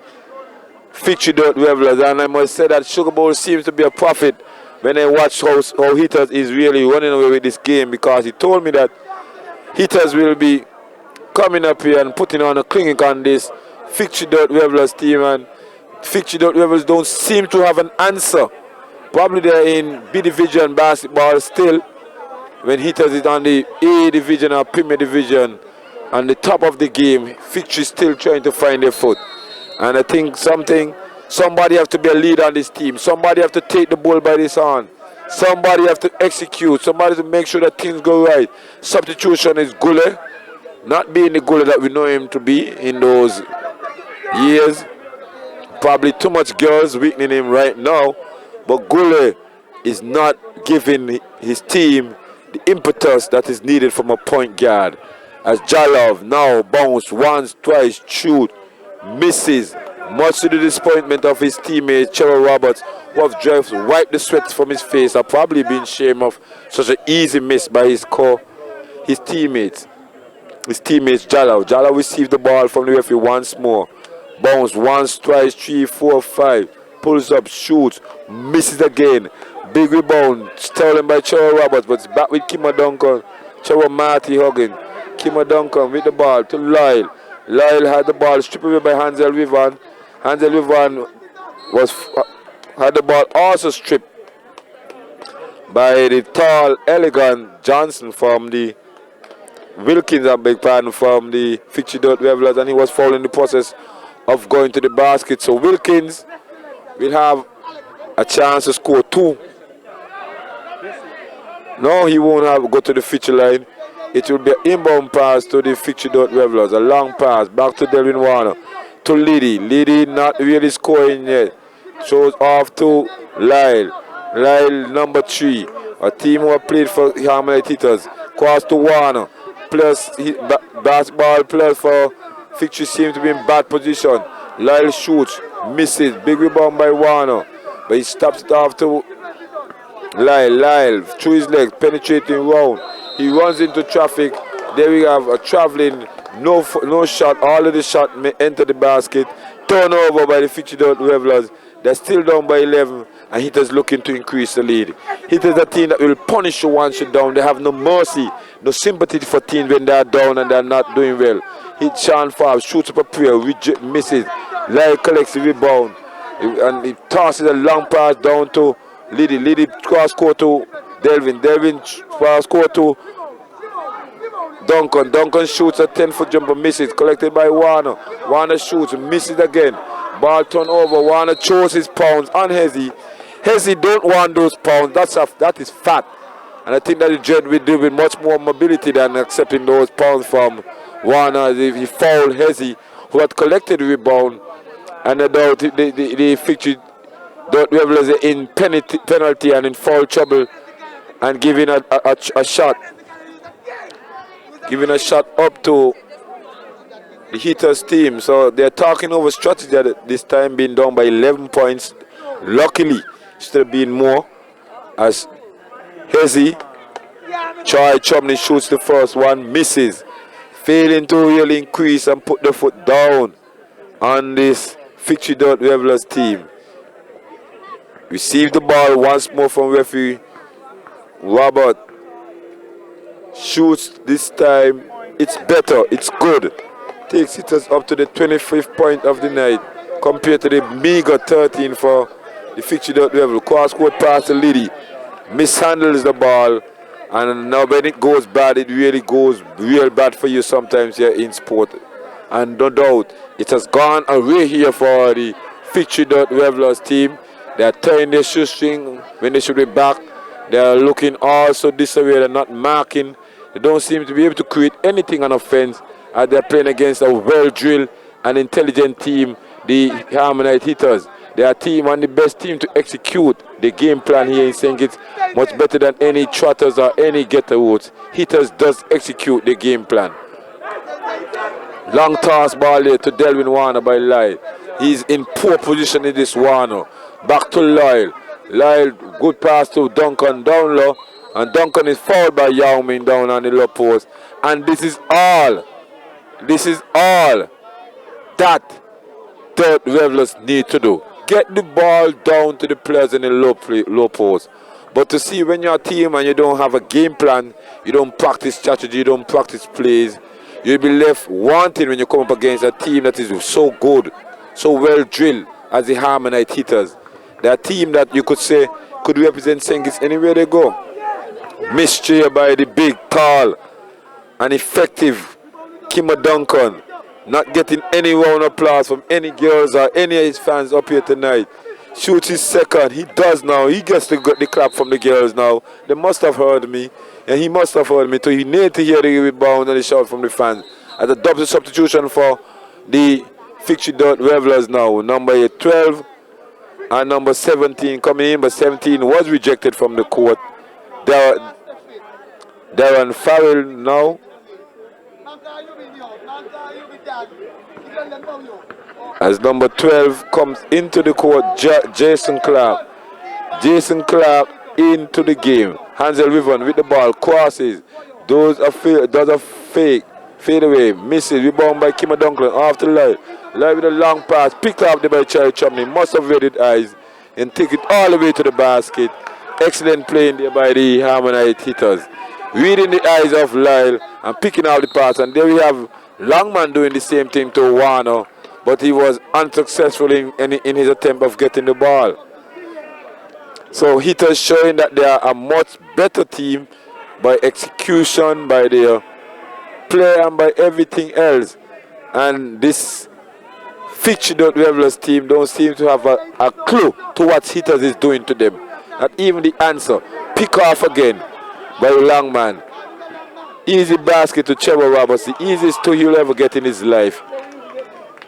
FIGTREE Revelers, and I must say that Sugar Bowl seems to be a prophet when I watch how Hitters is really running away with this game, because he told me that Hitters will be coming up here and putting on a clinic on this FIGTREE Revelers team, and FIGTREE Revelers don't seem to have an answer. Probably they're in B division basketball still, when Hitters is on the A division or Premier division, on the top of the game. FIGTREE still trying to find their foot. And I think somebody have to be a leader on this team. Somebody have to take the ball by this hand. Somebody have to execute. Somebody to make sure that things go right. Substitution is Gule, not being the Gule that we know him to be in those years. Probably too much girls weakening him right now. But Gule is not giving his team the impetus that is needed from a point guard. As Jalov now bounce once, twice, shoot, misses, much to the disappointment of his teammate Trevor Roberts, who have just wiped the sweat from his face, are probably been ashamed of such an easy miss by his teammates. His teammates Jalov. Jalov received the ball from the referee once more. Bounce once, twice, 3, 4, 5. Pulls up, shoots, misses again. Big rebound, stolen by Trevor Roberts, but it's back with Kima Duncan. Trevor Marty hugging. Kima Duncan with the ball to Lyle. Lyle had the ball stripped away by Hansel Vivan. Hansel Vivan had the ball also stripped by the tall, elegant Johnson from the Wilkins, I beg pardon, from the FIGTREE Revelers, and he was fouled in the process of going to the basket. So Wilkins will have a chance to score 2. No, he won't have go to the FIGTREE line. It will be an inbound pass to the FIGTREE Revelers. A long pass back to Delvin Warner. To Liddy. Liddy not really scoring yet. Throws off to Lyle. Lyle number 3. A team who have played for Harmony Hitters. Cross to Warner. Plus basketball plus for FIGTREE seems to be in bad position. Lyle shoots. Misses. Big rebound by Warner. But he stops it off to Lyle through his legs. Penetrating round. He runs into traffic. There we have a traveling, no shot. All of the shot may enter the basket. Turnover by the FIGTREE Revelers. They're still down by 11, and Hitters looking to increase the lead. Hitters a team that will punish you once you're down. They have no mercy, no sympathy for teams when they're down and they're not doing well. Hit Sean Farb, shoots up a prayer, misses. Lyle collects the rebound, and he tosses a long pass down to Liddy. Liddy cross court to Delvin. Delvin cross court to Duncan. Duncan shoots a 10-foot jumper, misses. Collected by Warner. Warner shoots, misses again. Ball turn over. Warner chose his pounds on Hezzy. Hezzy don't want those pounds. That is fat. And I think that the Jet will do with much more mobility than accepting those pounds from Warner. He fouled Hezzy, who had collected the rebound. And the FIGTREE Revelers in penalty and in foul trouble, and giving a shot. Giving a shot up to the Heaters team. So they're talking over strategy at this time, being down by 11 points. Luckily, should have been more, as Hezzy, Troy Chumley shoots the first one, misses, failing to really increase and put the foot down on this FIGTREE Revelers team. Receive the ball once more from referee Robert. Shoots this time. It's better. It's good. Takes it up to the 25th point of the night compared to the meager 13 for the FIGTREE Revel. Cross court pass to Liddy. Mishandles the ball. And now when it goes bad, it really goes real bad for you sometimes here in sport. And no doubt, it has gone away here for the FIGTREE Revelers team. They are turning their shoestring when they should be back. They are looking also disarray. They're not marking. They don't seem to be able to create anything on offense as they're playing against a well-drilled and intelligent team, the Harmonite Hitters. They are a team and the best team to execute the game plan here in St. Kitts, much better than any trotters or any get-a-roots. Hitters does execute the game plan. Long toss ball there to Delvin Warner by Lyle. He's in poor position in this Warner. Back to Lyle. Lyle, good pass to Duncan down low. And Duncan is fouled by Yao Ming down on the low post. And this is all that the Revelers need to do. Get the ball down to the players in the low post. But to see when you're a team and you don't have a game plan, you don't practice strategy, you don't practice plays, you'll be left wanting when you come up against a team that is so good, so well drilled as the Harmonite Hitters. They're a team that you could say could represent St. Kitts anywhere they go. Mystery by the big, tall, and effective Kimmer Duncan. Not getting any round of applause from any girls or any of his fans up here tonight. Shoots his second. He does now. He gets the clap from the girls now. They must have heard me. And he must have heard me too. He needed to hear the rebound and the shout from the fans. As a double substitution for the FIGTREE Revelers now. Number 12 and number 17 coming in, but 17 was rejected from the court. Darren Farrell now. As number 12 comes into the court, Jason Clark. Jason Clark into the game. Hansel Riven with the ball, crosses. Does a fake, fade away, misses, rebound by Kimmer Duncan off the line. Live with a long pass, picked up there by Charlie Chumley. Must have read it eyes and take it all the way to the basket. Excellent playing there by the Harmonite Hitters. Reading the eyes of Lyle and picking out the pass. And there we have Longman doing the same thing to Warner, but he was unsuccessful in his attempt of getting the ball. So Hitters showing that they are a much better team by execution, by their play, and by everything else. And this FIGTREE Revelers team don't seem to have a clue to what Hitters is doing to them. Not even the answer. Pick off again by Longman. Easy basket to Trevor Roberts. The easiest two he'll ever get in his life.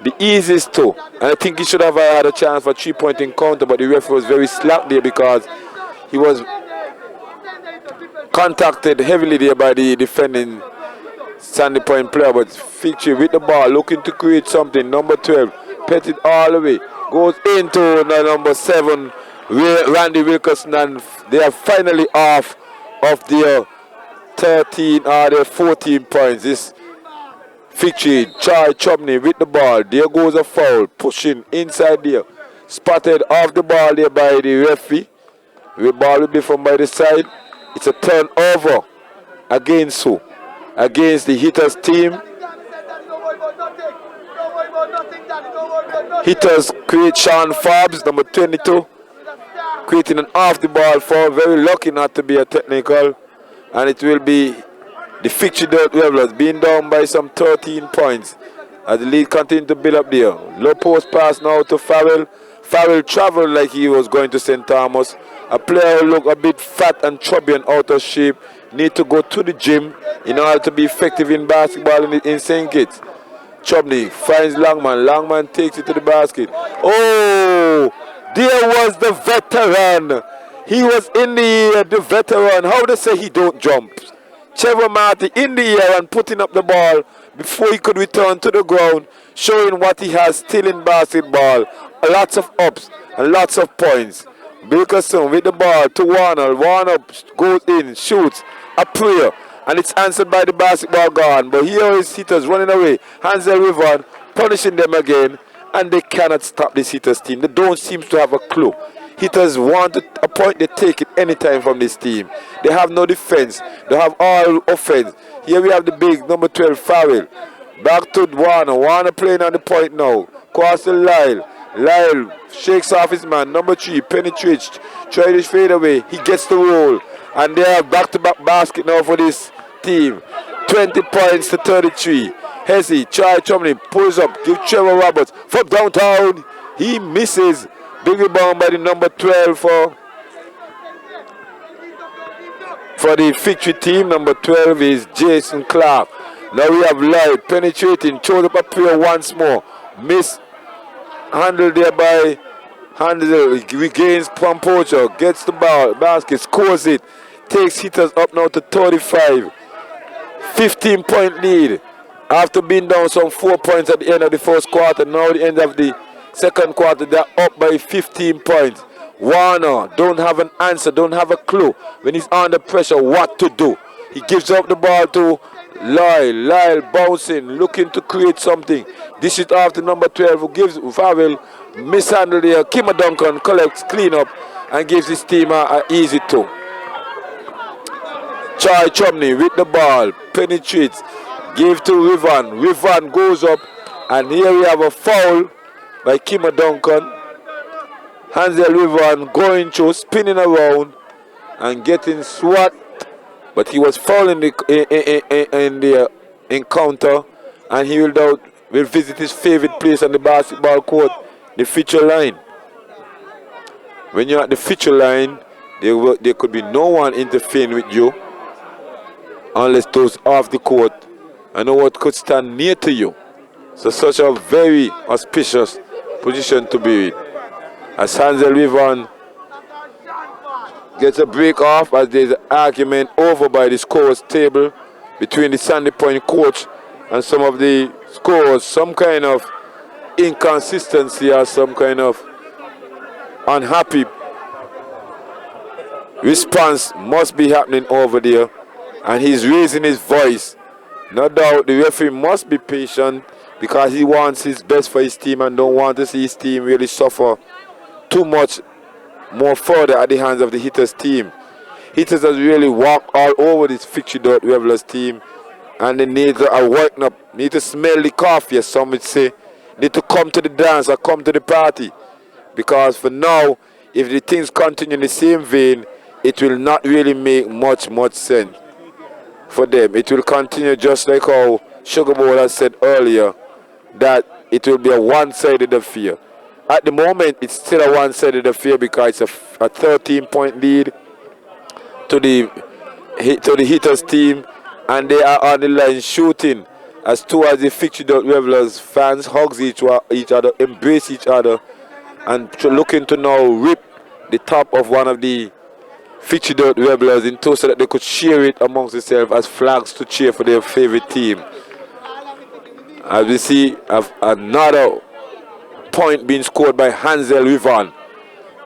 The easiest two. And I think he should have had a chance for a 3-point encounter, but the referee was very slack there because he was contacted heavily there by the defending Sandy Point player. But FIGTREE with the ball, looking to create something. Number 12, pet it all the way. Goes into number 7, Randy Wilkerson, and they are finally off of their 13 or their 14 points. This FIGTREE, Charlie Chumley with the ball. There goes a foul, pushing inside there. Spotted off the ball there by the referee. The ball will be from by the side. It's a turnover against who? Against the Hitters team. Hitters create Sean Forbes, number 22. Creating an off the ball foul. Very lucky not to be a technical. And it will be the FIGTREE Revelers being down by some 13 points as the lead continues to build up there. Low post pass now to Farrell. Farrell traveled like he was going to St. Thomas. A player who look a bit fat and chubby and out of shape. Need to go to the gym in order to be effective in basketball in St. Kitts. Chumley finds Longman. Longman takes it to the basket. Oh, there was the veteran. He was in the air, the veteran. How they say he don't jump? Trevor Marty in the air and putting up the ball before he could return to the ground, showing what he has still in basketball. Lots of ups and lots of points. Wilkerson with the ball to Warner. Warner goes in, shoots, a prayer, and it's answered by the basketball gone. But here is hitters running away. Hansel River punishing them again, and they cannot stop this hitters team. They don't seem to have a clue. Hitters want a point, they take it anytime from this team. They have no defense. They have all offense. Here we have the big number 12 Farrell. Back to Warner. Warner playing on the point now. Cross to Lyle. Lyle shakes off his man. Number 3 penetrates. Try to fade away. He gets the roll. And they have back-to-back basket now for this team. 20 points to 33. Hesse, Charlie Chumley pulls up. Give Trevor Roberts from downtown. He misses. Big rebound by the number 12 for the Victory team. Number 12 is Jason Clark. Now we have Lloyd penetrating, throws up a prayer once more. Miss handled there by Handel. Regains composure, gets the ball, basket, scores it. Takes hitters up now to 35. 15-point lead. After being down some 4 points at the end of the first quarter, now the end of the second quarter, they're up by 15 points. Warner don't have an answer, don't have a clue when he's under pressure what to do. He gives up the ball to Lyle. Lyle bouncing, looking to create something. This is after number 12 who gives Farrell mishandled here. Kimmer Duncan collects, clean up, and gives his team an easy 2. Charlie Chumney with the ball, penetrates, give to Rivan. Rivan goes up, and here we have a foul by Kimmer Duncan. Hansel Rivan going through, spinning around and getting swat, but he was fouled in the encounter, and he will visit his favorite place on the basketball court, the feature line. When you're at the feature line, there could be no one interfering with you unless those off the court and no one could stand near to you. So such a very auspicious position to be in. As Hansel Rivan gets a break off, as there's an argument over by the scorers table between the Sandy Point coach and some of the scorers. Some kind of inconsistency or some kind of unhappy response must be happening over there, and he's raising his voice. No doubt the referee must be patient because he wants his best for his team and don't want to see his team really suffer too much more further at the hands of the Hitters team. Hitters has really walked all over this Victory Revelers team, and they need to waken up, need to smell the coffee, as some would say, need to come to the dance or come to the party. Because for now, if the things continue in the same vein, it will not really make much sense for them. It will continue just like how Sugar Bowl has said earlier, that it will be a one-sided affair. At the moment, it's still a one-sided affair because it's a 13-point lead to the Hitters team, and they are on the line shooting as towards the Victory Revelers fans hugs each other, embrace each other, and looking to now rip the top of one of the Victory Revelers in two so that they could share it amongst themselves as flags to cheer for their favorite team. As we see another point being scored by Hansel Rivan,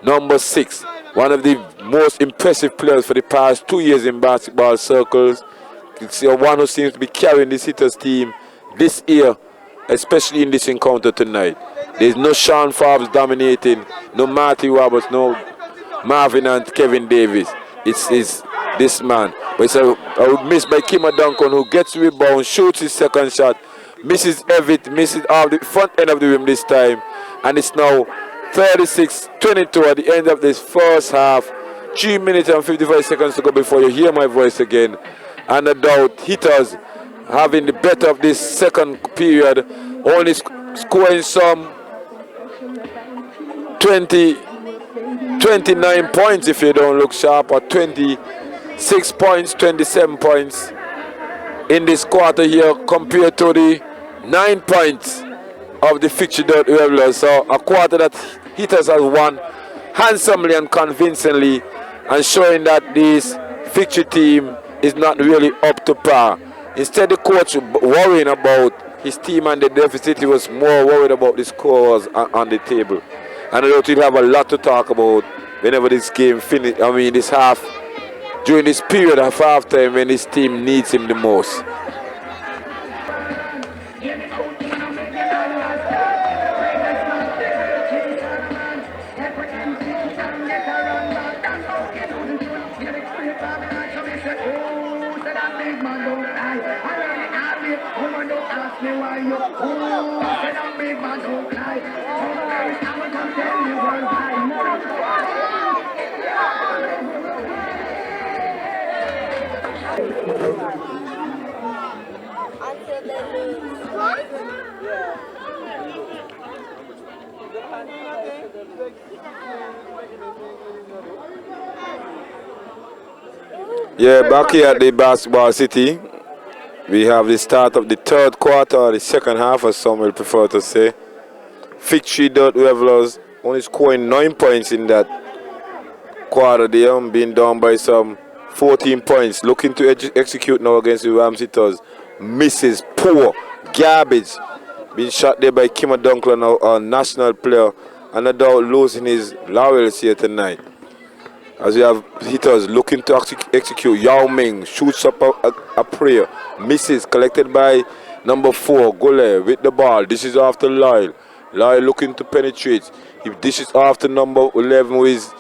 number 6, one of the most impressive players for the past 2 years in basketball circles. It's one who seems to be carrying this Hitters team this year, especially in this encounter tonight. There's no Sean Forbes dominating, no Marty Roberts, no Marvin and Kevin Davis. It's this man. But it's a miss by Kimmer Duncan, who gets the rebound, shoots his second shot, misses everything, misses all the front end of the rim this time. And it's now 36-22 at the end of this first half. 3 minutes and 55 seconds to go before you hear my voice again. And no doubt Hitters having the better of this second period, only scoring some 29 points if you don't look sharp, or 26 points, 27 points in this quarter here compared to the 9 points of the Victory Revelers. So a quarter that Hitters has won handsomely and convincingly, and showing that this Victory team is not really up to par. Instead, the coach worrying about his team and the deficit, he was more worried about the scores on the table. And I know he'll have a lot to talk about whenever this game finish. I mean, this half, during this period of halftime when his team needs him the most. Yeah, back here at the Basketball City, we have the start of the third quarter, or the second half, as some will prefer to say. FIGTREE Revelers only scoring 9 points in that quarter there, being down by some 14 points. Looking to execute now against the Ram Hitters. Misses, poor, garbage. Being shot there by Kima Dunklin, our national player, and no doubt losing his laurels here tonight. As we have hitters looking to execute. Yao Ming shoots up a prayer. Misses, collected by number 4, Gole with the ball. This is after Lyle. Lyle looking to penetrate. He dishes after number 11 who is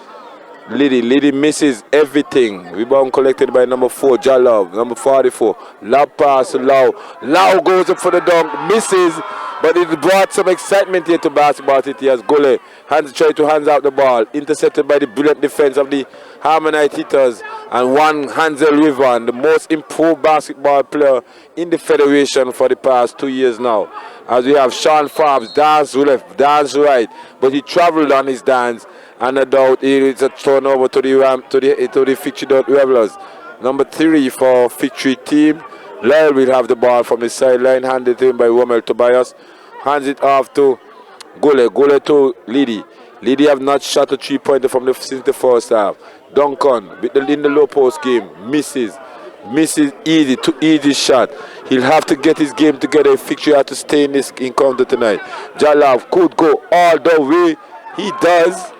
Liddy. Liddy misses everything. Rebound collected by number 4, Jalov. Number 44. Loud pass to Lau. Lau goes up for the dunk. Misses. But it brought some excitement here to Basketball City as Gole try to hands out the ball. Intercepted by the brilliant defense of the Harmonite Hitters. And one Hansel Rivan, the most improved basketball player in the Federation for the past 2 years now. As we have Sean Forbes, dance left, dance right. But he traveled on his dance. And no doubt it's a turnover to the FIGTREE Revelers. Number 3 for FIGTREE team. Lyle will have the ball from the sideline, handed to him by Romel Tobias. Hands it off to Gole. Gole to Liddy. Liddy have not shot a 3-pointer since the first half. Duncan in the low post game. Misses easy, too easy shot. He'll have to get his game together if FIGTREE have to stay in this encounter tonight. Jalav could go all the way. He does.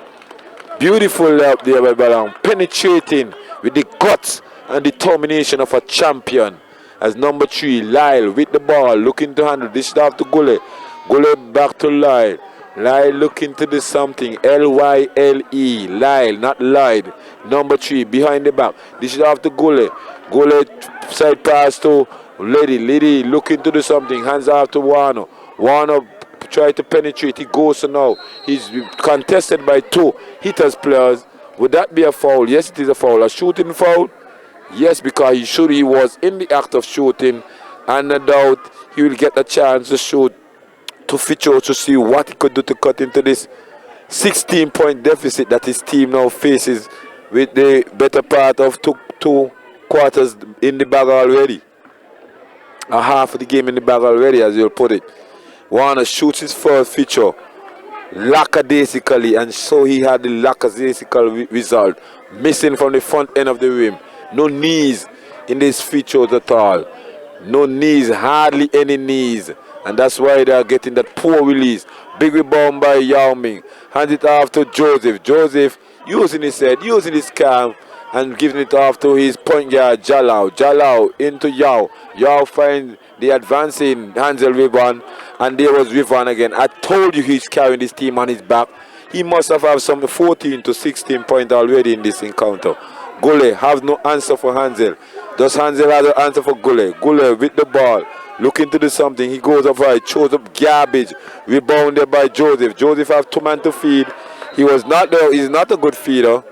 Beautiful up there by Balang. Penetrating with the guts and determination of a champion. As number 3, Lyle with the ball, looking to handle. This is off to Gole. Gole back to Lyle. Lyle looking to do something. L-Y-L-E. Lyle, not Lyle. Number 3, behind the back. This is off to Gole. Gole side pass to Liddy. Liddy looking to do something. Hands off to Warner. Warner try to penetrate. He goes now. He's contested by 2 Hitters players. Would that be a foul? Yes, it is a foul. A shooting foul? Yes, because he was in the act of shooting, and no doubt he will get a chance to shoot to feature to see what he could do to cut into this 16-point deficit that his team now faces with the better part of two quarters in the bag already. A half of the game in the bag already, as you'll put it. Warner shoots his first feature lackadaisically, and so he had the lackadaisical result. Missing from the front end of the rim. No knees in these features at all. No knees, hardly any knees. And that's why they are getting that poor release. Big rebound by Yao Ming. Hands it off to Joseph. Joseph using his head, using his calm, and giving it off to his point guard, Jalao. Jalao into Yao. Yao finds the advancing Hansel Ribbon, and there was Ribbon again. I told you he's carrying this team on his back. He must have had some 14 to 16 points already in this encounter. Gole has no answer for Hansel. Does Hansel have an answer for Gole? Gole with the ball, looking to do something. He goes up right, throws up garbage. Rebounded by Joseph. Joseph has 2 men to feed. He was not there. He's not a good feeder.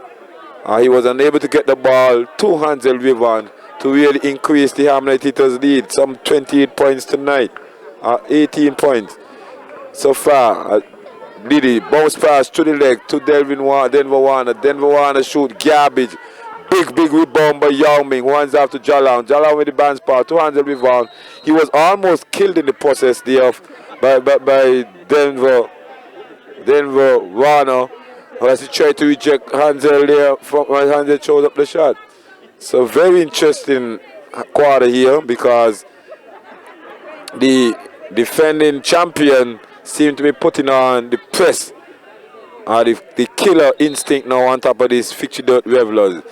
He was unable to get the ball to Hansel Ribbon to really increase the Harmonite Hitters' lead. Some 28 points tonight. 18 points so far. Liddy bounce pass to the leg to Denver Warner. Denver Warner shoot garbage. Big rebound by Yao Ming. One's after Jalan. Jalan with the bounce pass. 2 hands rebound. He was almost killed in the process there by Denver Warner. As he tried to reject Hansel there, Hansel chose up the shot. So very interesting quarter here because the defending champion seem to be putting on the press, the killer instinct now on top of these FIGTREE revelers.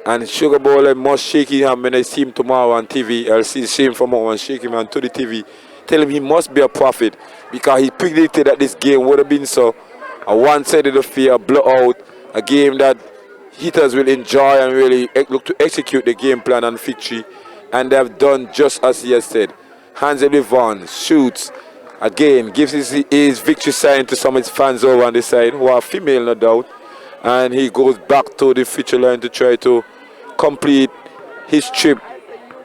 And Sugar Bowler must shake his hand when I see him tomorrow on TV. I'll see him from home and shake him hand to the TV. Tell him he must be a prophet because he predicted that this game would have been so a one-sided affair, a blowout, a game that hitters will enjoy and really look to execute the game plan on FIGTREE. And they have done just as he has said. Hansel Yvonne shoots again, gives his victory sign to some of his fans over on the side, who are female no doubt. And he goes back to the feature line to try to complete his trip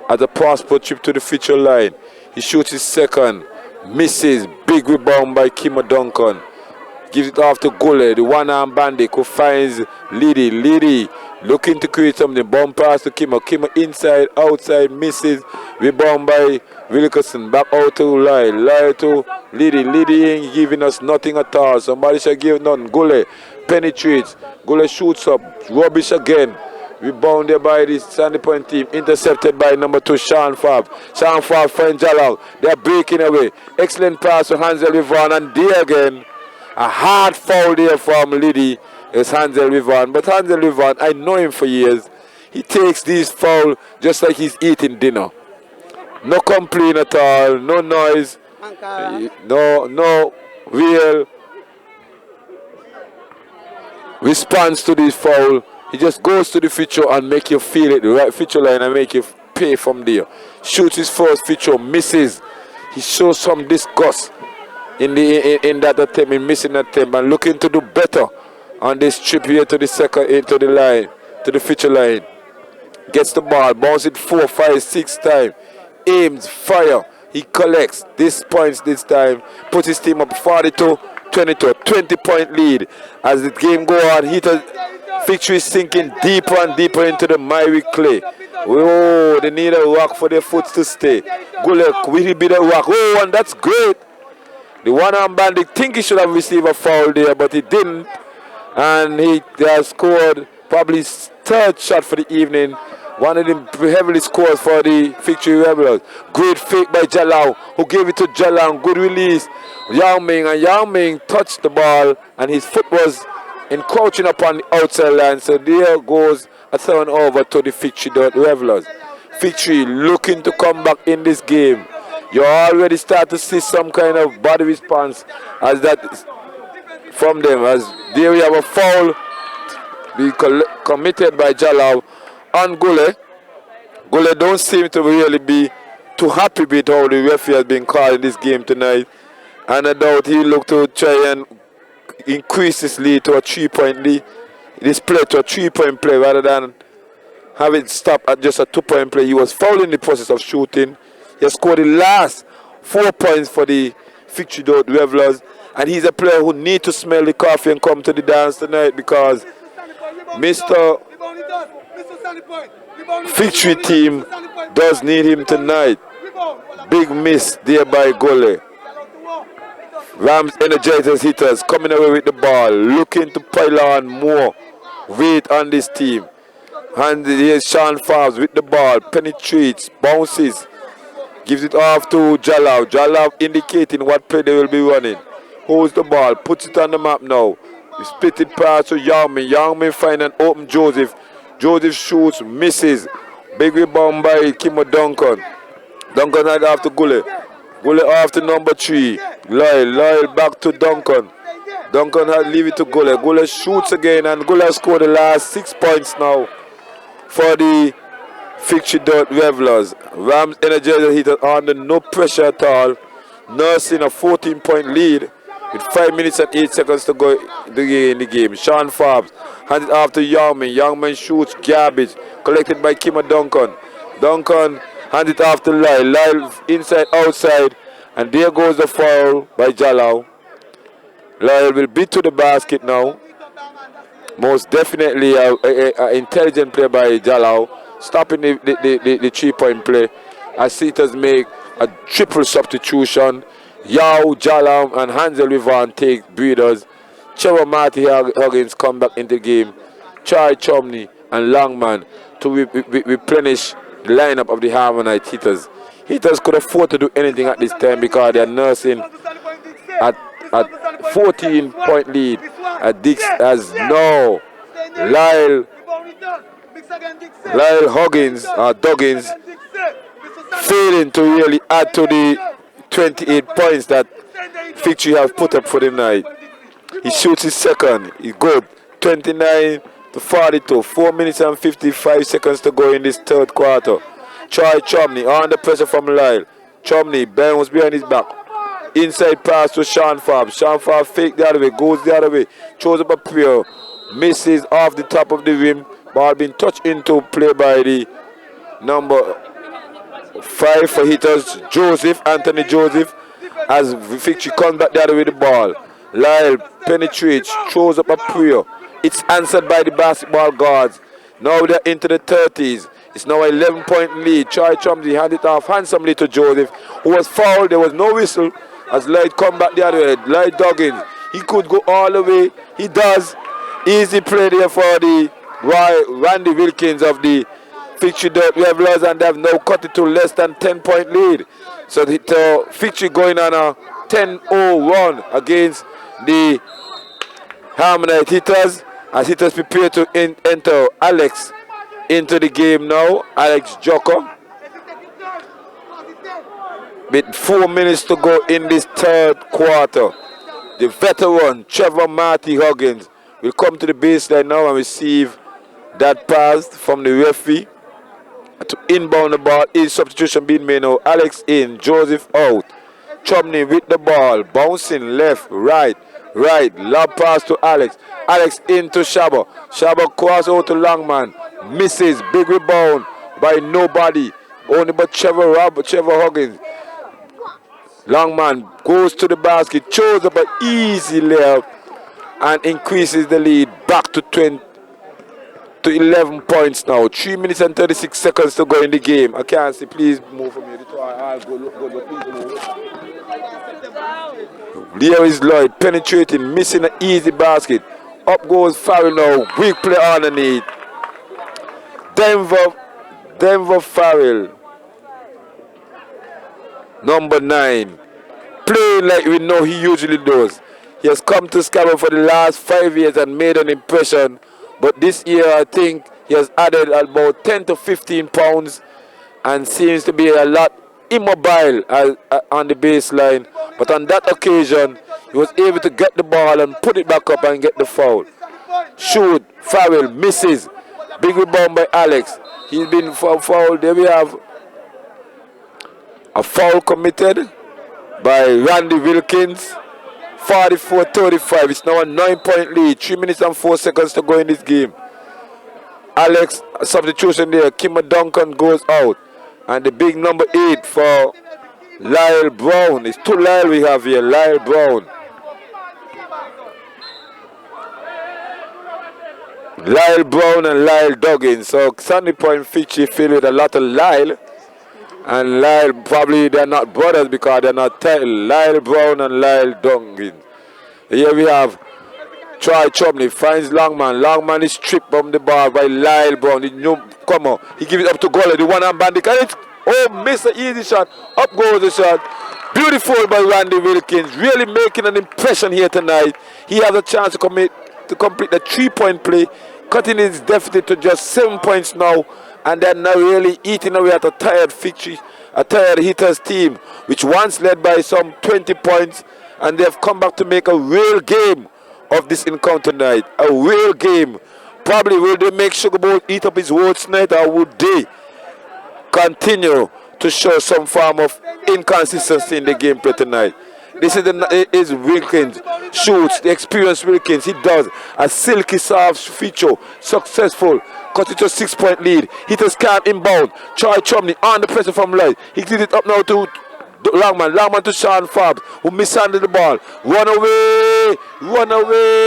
as a passport trip to the feature line. He shoots his second, misses, big rebound by Kima Duncan. Gives it off to Gule, the one-arm bandit who finds Liddy. Liddy looking to create something, bomb pass to Kima. Kima inside, outside, misses, rebound by Wilkerson, back out to Lyle to Liddy. Liddy ain't giving us nothing at all. Somebody should give nothing. Gule penetrates, Gule shoots up, rubbish again. Rebounded by the Sandy Point team, intercepted by number 2, Sean Favre. Sean Favre finds Jalal. They're breaking away. Excellent pass to Hansel Yvonne, and there again, a hard foul there from Liddy is Hansel Yvonne. But Hansel Yvonne, I know him for years. He takes these fouls just like he's eating dinner. No complaint at all, no noise, no real response to this foul. He just goes to the feature and make you feel it, the right feature line, and make you pay from there. Shoots his first feature, misses. He shows some disgust in that attempt, in missing that attempt, and looking to do better on this trip here to the second, into the line, to the feature line. Gets the ball, bounces it 4, 5, 6 times, aims, fire. He collects this points this time, puts his team up 42-22, 20-point lead. As the game goes on, FIGTREE is sinking deeper and deeper into the miry clay. Oh, they need a rock for their foot to stay. Gulek will be the rock. Oh, and that's great. The one-arm bandit think he should have received a foul there, but he didn't. And he has scored probably his third shot for the evening. One of the heavily scores for the FIGTREE Rebels. Great fake by Jalal, who gave it to Jalal. Good release. Yao Ming, and Yao Ming touched the ball, and his foot was encroaching upon the outside line. So there goes a turnover to the FIGTREE Revelers. FIGTREE looking to come back in this game. You already start to see some kind of body response as that from them. As there we have a foul committed by Jalal on Gule. Gule don't seem to really be too happy with how the referee has been called in this game tonight. And I doubt he looked to try and increase his lead to a 3-point lead. This play to a 3-point play rather than have it stop at just a 2-point play. He was fouled in the process of shooting. He has scored the last 4 points for the FIGTREE Revelers. And he's a player who needs to smell the coffee and come to the dance tonight because Mr. FIGTREE team does need him tonight. Big miss there by Gole. Rams Energizers hitters coming away with the ball, looking to pile on more weight on this team. And here's Sean Favre with the ball, penetrates, bounces, gives it off to Jalal. Jalal indicating what play they will be running. Holds the ball, puts it on the map now. He split it past to Yao Ming. Yao Ming find an open Joseph. Joseph shoots, misses. Big rebound by Kimo Duncan. Duncan had off to Gule. Gule off to number 3. Lyle back to Duncan. Duncan had leave it to Gule. Gule shoots again, and Gule has scored the last 6 points now for the FIGTREE Revelers. Rams Energizer hitter under no pressure at all, nursing a 14-point lead with 5 minutes and 8 seconds to go in the game. Sean Favre hands it off to Yao Ming. Yao Ming shoots garbage, collected by Kima Duncan. Duncan hands it off to Lyle. Lyle inside, outside, and there goes the foul by Jalal. Lyle will beat to the basket now. Most definitely an intelligent play by Jalal, stopping the 3-point play. As Cetas make a triple substitution. Yao, Jalal, and Hansel Yvonne take breathers. Trevor Marty Huggins come back into the game. Charlie Chumney and Longman to replenish the lineup of the Harmonite hitters. Hitters could afford to do anything at this time because they're nursing at 14-point lead. Dix has no Lyle Duggins failing to really add to the 28 points that FIGTREE have put up for the night. He shoots his second. He's good. 29-42. 4 minutes and 55 seconds to go in this third quarter. Troy Chumney under pressure from Lyle. Chumney bounce behind his back. Inside pass to Sean Farb. Sean Farb fake the other way. Goes the other way. Throws up a prayer. Misses off the top of the rim. Ball being touched into play by the number 5 for hitters, Anthony Joseph, as FIGTREE comes back the other way with the ball. Lyle penetrates, throws up a prayer. It's answered by the basketball guards. Now they're into the 30s. It's now an 11-point lead. Troy Chumley handed it off handsomely to Joseph, who was fouled. There was no whistle as Lloyd come back the other way. Lloyd Duggins, he could go all the way. He does. Easy play there for the Randy Wilkins of the FIGTREE Revelers, and they have now cut it to less than 10-point lead. So FIGTREE going on a 10-0 run against the Harmonite Hitters, as Hitters prepare to enter Alex into the game now. Alex Jocko. With 4 minutes to go in this third quarter. The veteran Trevor Marty Huggins will come to the baseline now and receive that pass from the referee to inbound the ball. Is substitution being made now. Alex in, Joseph out. Chumney with the ball, bouncing left, right. Lob pass to Alex. Alex into Shaba. Shaba cross out to Longman. Misses. Big rebound by nobody. Only but Trevor Huggins. Longman goes to the basket, chose up an easy layup, and increases the lead back to 11 points now. 3 minutes and 36 seconds to go in the game. I can't see. Please move from here. I'll go, please move. There is Lloyd penetrating, missing an easy basket. Up goes Farrell now. Weak play underneath. Denver Farrell, number 9, playing like we know he usually does. He has come to SKABA for the last 5 years and made an impression. But this year, I think he has added about 10 to 15 pounds and seems to be a lot immobile on the baseline. But on that occasion, he was able to get the ball and put it back up and get the foul. Shoot, Farrell misses. Big rebound by Alex. He's been fouled. There we have a foul committed by Randy Wilkins. 44-35. It's now a 9-point lead. 3 minutes and 4 seconds to go in this game. Alex, substitution there. Kimmer Duncan goes out. And the big number 8 for Lyle Brown. It's 2 Lyle we have here. Lyle Brown. Lyle Brown and Lyle Duggins. So Sandy Point FIGTREE filled with a lot of Lyle. And Lyle, probably they're not brothers because they're not titled. Lyle Brown and Lyle Duggins. Here we have Troy Chumley finds Longman. Longman is stripped from the ball by Lyle Brown. Come on. He gives it up to Gully. The one-hand bandit. Missed an easy shot. Up goes the shot. Beautiful by Randy Wilkins. Really making an impression here tonight. He has a chance to complete the 3-point play. Cutting his deficit to just 7 points now. And they're now really eating away at a tired FIGTREE, a tired Hitters team, which once led by some 20 points. And they have come back to make a real game of this encounter tonight. A real game. Probably will they make Sugar Bowl eat up his words tonight, or would they continue to show some form of inconsistency in the gameplay tonight? This is Wilkins. Shoots, the experienced Wilkins. He does a silky soft feature. Successful. Cut it to a 6-point lead. Hitters can't inbound. Troy Chumley on the pressure from Lloyd. He gives it up now to Longman. Longman to Sean Farb, who mishandled the ball. Run away.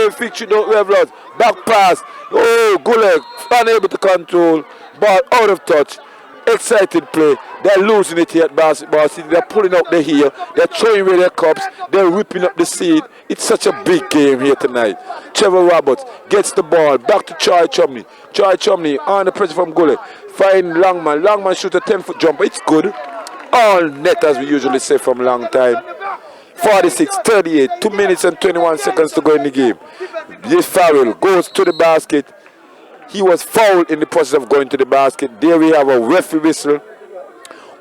FIGTREE don't revelers. Back pass. Oh, Gulek unable to control. Ball out of touch. Excited play. They're losing it here at basketball city. They're pulling out the heel. They're throwing away their cups. They're ripping up the seed. It's such a big game here tonight. Trevor Roberts gets the ball. Back to Troy Chumley. Troy Chumley on the pressure from Gully. Find Longman. Longman shoots a 10-foot jumper. It's good. all net, as we usually say from a long time. 46-38, 2 minutes and 21 seconds to go in the game. This Farrell goes to the basket. He was fouled in the process of going to the basket. There we have a referee whistle.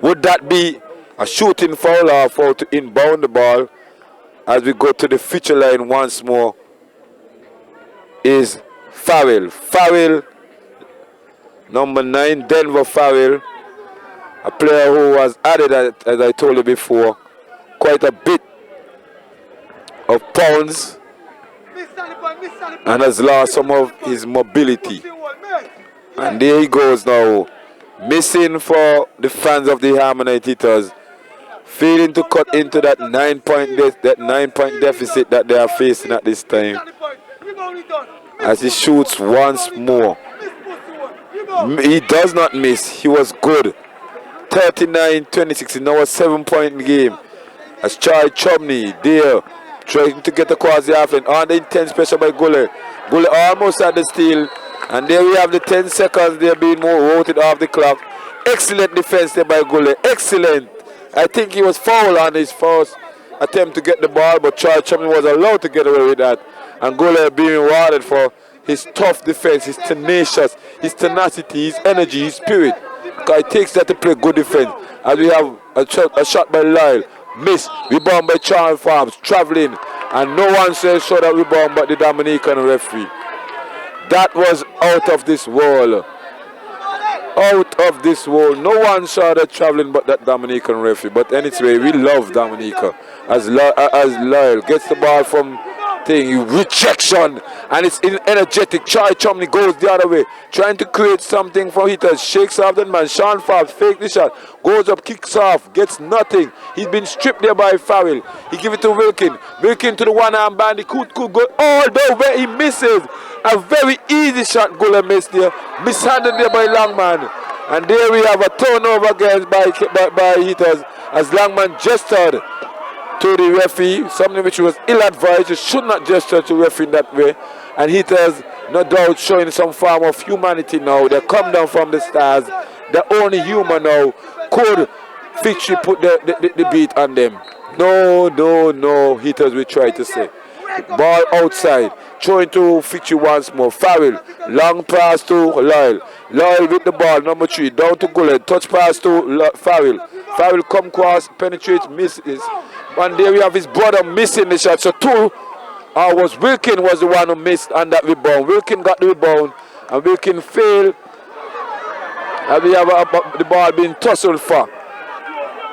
Would that be a shooting foul or a foul to inbound the ball? As we go to the feature line once more, is Farrell. Farrell, number 9, Denver Farrell, a player who was added, as I told you before, quite a bit of pounds and has lost some of his mobility. And there he goes now, missing for the fans of the Harmonite Hitters, failing to cut into that 9-point deficit that they are facing at this time. As he shoots once more, he does not miss. He was good. 39-26, now a 7-point game. As Charlie Chumney there trying to get across the half lane on the intense pressure by Gully. Gully almost at the steal, and there we have the 10 seconds there being more rotated off the clock. Excellent defense there by Gully. Excellent. I think he was fouled on his first attempt to get the ball, but Charlie Chumney was allowed to get away with that. And Gully being rewarded for his tough defense, his tenacious, his tenacity, his energy, his spirit. Because it takes that to play good defense. As we have a shot by Lyle. Miss, rebound by Charles Farms, traveling, and no one says saw that rebound but the Dominican referee. That was out of this world. Out of this world. No one saw that traveling but that Dominican referee. But anyway, we love Dominica. As Lyle gets the ball from rejection, and it's energetic. Charlie Chumney goes the other way, trying to create something for Hitters. Shakes off that man. Sean Forbes fake the shot, goes up, kicks off, gets nothing. He's been stripped there by Farrell. He give it to Wilkin. Wilkin to the one-arm band. He could go all the way. He misses. A very easy shot. Goal missed there. Mishandled there by Longman. And there we have a turnover again by Hitters as Longman gestured to the referee, something which was ill-advised. You should not gesture to referee in that way. And Hitters, no doubt, showing some form of humanity now. They come down from the stars. The only human now. Could FIGTREE put the beat on them? No, Hitters will try to say. Ball outside. Throwing to FIGTREE once more. Farrell. Long pass to Lyle. Lyle with the ball, number 3. Down to Gullet. Touch pass to Farrell. Farrell come across, penetrates, misses. And there we have his brother missing the shot. So Wilkin was the one who missed on that rebound. Wilkin got the rebound and Wilkin failed. And we have the ball being tussled for.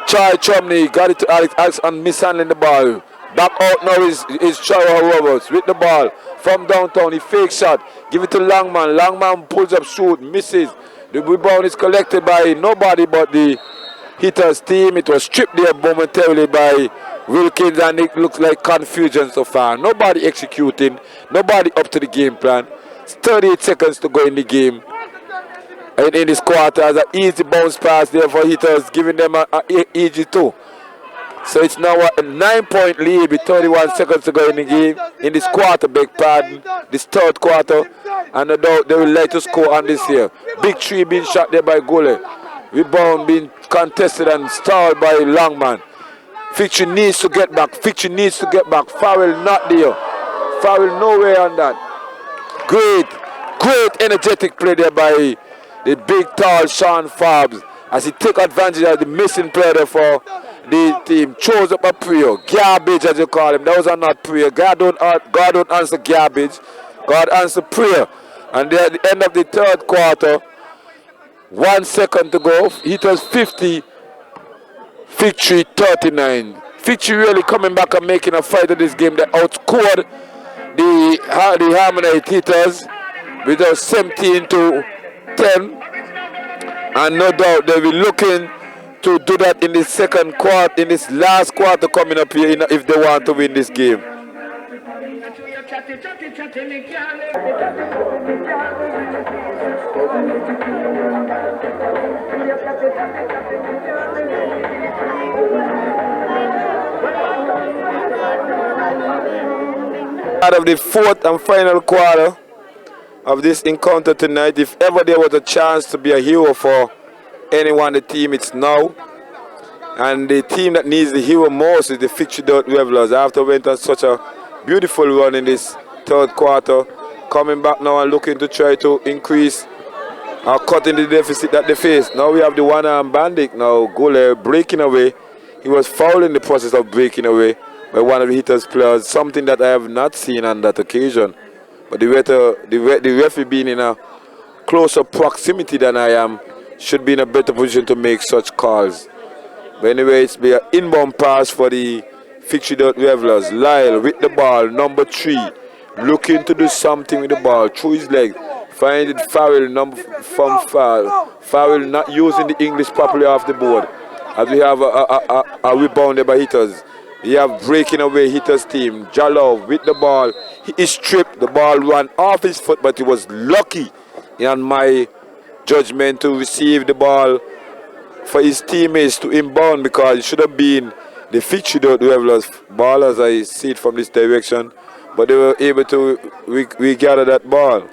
Charlie Chumney got it to Alex and mishandling the ball. Back out now is Charlie Roberts with the ball from downtown. He fake shot. Give it to Longman. Longman pulls up, shoot, misses. The rebound is collected by nobody but the Hitters team. It was stripped there momentarily by Wilkins, and it looks like confusion so far. Nobody executing, nobody up to the game plan. It's 38 seconds to go in the game. And in this quarter, an easy bounce pass there for Hitters, giving them an easy 2. So it's now a 9-point lead with 31 seconds to go in the game. In this quarter, this third quarter. And no doubt they will like to score on this here. Big three being shot there by Gully. Rebound being contested and stalled by Longman. FIGTREE needs to get back. Farrell not there. Farrell nowhere on that. Great energetic play there by the big tall Sean Forbes as he take advantage of the missing player for the team. Throws up a prayer. Garbage as you call him. Those are not prayer. God don't answer garbage. God answer prayer. And there at the end of the third quarter, 1 second to go. Hitters 50. FIGTREE 39. FIGTREE really coming back and making a fight of this game. They outscored the Harmonite Hitters with a 17-10. And no doubt they'll be looking to do that in the second quarter, in this last quarter coming up here, if they want to win this game. Out of the fourth and final quarter of this encounter tonight, if ever there was a chance to be a hero for anyone on the team, it's now. And the team that needs the hero most is the FIGTREE Revelers. After went on such a beautiful run in this third quarter, coming back now and looking to try to increase or cutting the deficit that they face. Now we have the one-arm bandit now, Gule breaking away. He was fouled in the process of breaking away by one of the hitters' players, something that I have not seen on that occasion. But the referee being in a closer proximity than I am should be in a better position to make such calls. But anyway, it's be an inbound pass for the FIGTREE Revelers. Lyle with the ball, number 3, looking to do something with the ball through his leg. Finding Farrell from Farrell not using the English properly off the board. As we have a rebound by hitters. We have breaking away hitters team. Jalov with the ball. He is stripped. The ball ran off his foot, but he was lucky in my judgment to receive the ball for his teammates to inbound, because it should have been the FIGTREE Revelers ball as I see it from this direction. But they were able to regather that ball.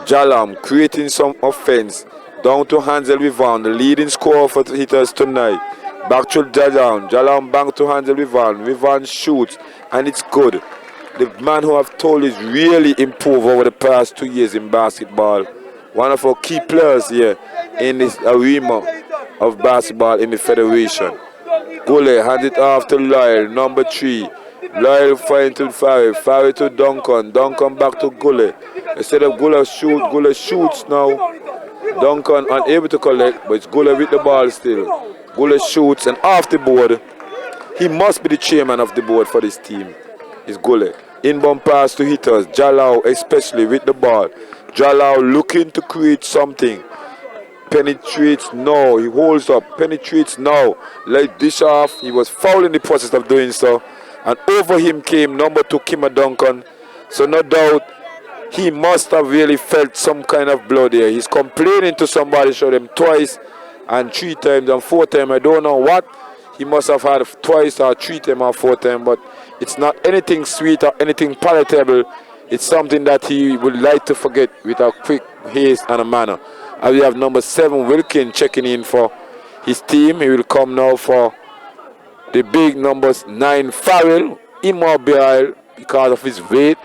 Jalam creating some offense. Down to Hansel Vivan, the leading scorer for the hitters tonight. Back to Jalam. Jalam back to Hansel Vivan. Vivan shoots, and it's good. The man who I've told is really improved over the past 2 years in basketball. One of our key players here in this arena of basketball in the Federation. Gule hands it off to Lyle, number 3. Lyle finds to Farrell. Farrell to Duncan. Duncan back to Gule. Instead of Gule shoots now. Duncan unable to collect, but it's Gule with the ball still. Gule shoots, and off the board. He must be the chairman of the board for this team. It's Gule. Inbound pass to hitters. Jalao especially with the ball. Jalao looking to create something. Penetrates now. He holds up. Penetrates now. Let dish off. He was fouled in the process of doing so. And over him came number 2, Kima Duncan. So no doubt he must have really felt some kind of blood there. He's complaining to somebody, showed him twice and 3 times and 4 times. I don't know what he must have had twice or 3 times or 4 times, but it's not anything sweet or anything palatable. It's something that he would like to forget with a quick haste and a manner. And we have number 7, Wilkin, checking in for his team. He will come now for the big numbers 9, Farrell, immobile because of his weight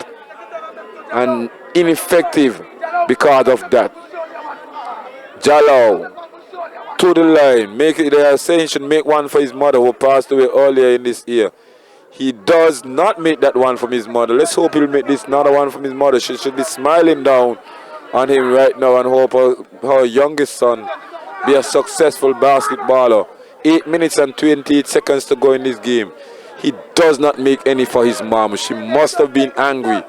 and ineffective because of that. Jallow to the line. They are saying he should make one for his mother who passed away earlier in this year. He does not make that one from his mother. Let's hope he'll make this another one from his mother. She should be smiling down on him right now and hope her youngest son be a successful basketballer. 8 minutes and 28 seconds to go in this game. He does not make any for his mom. She must have been angry.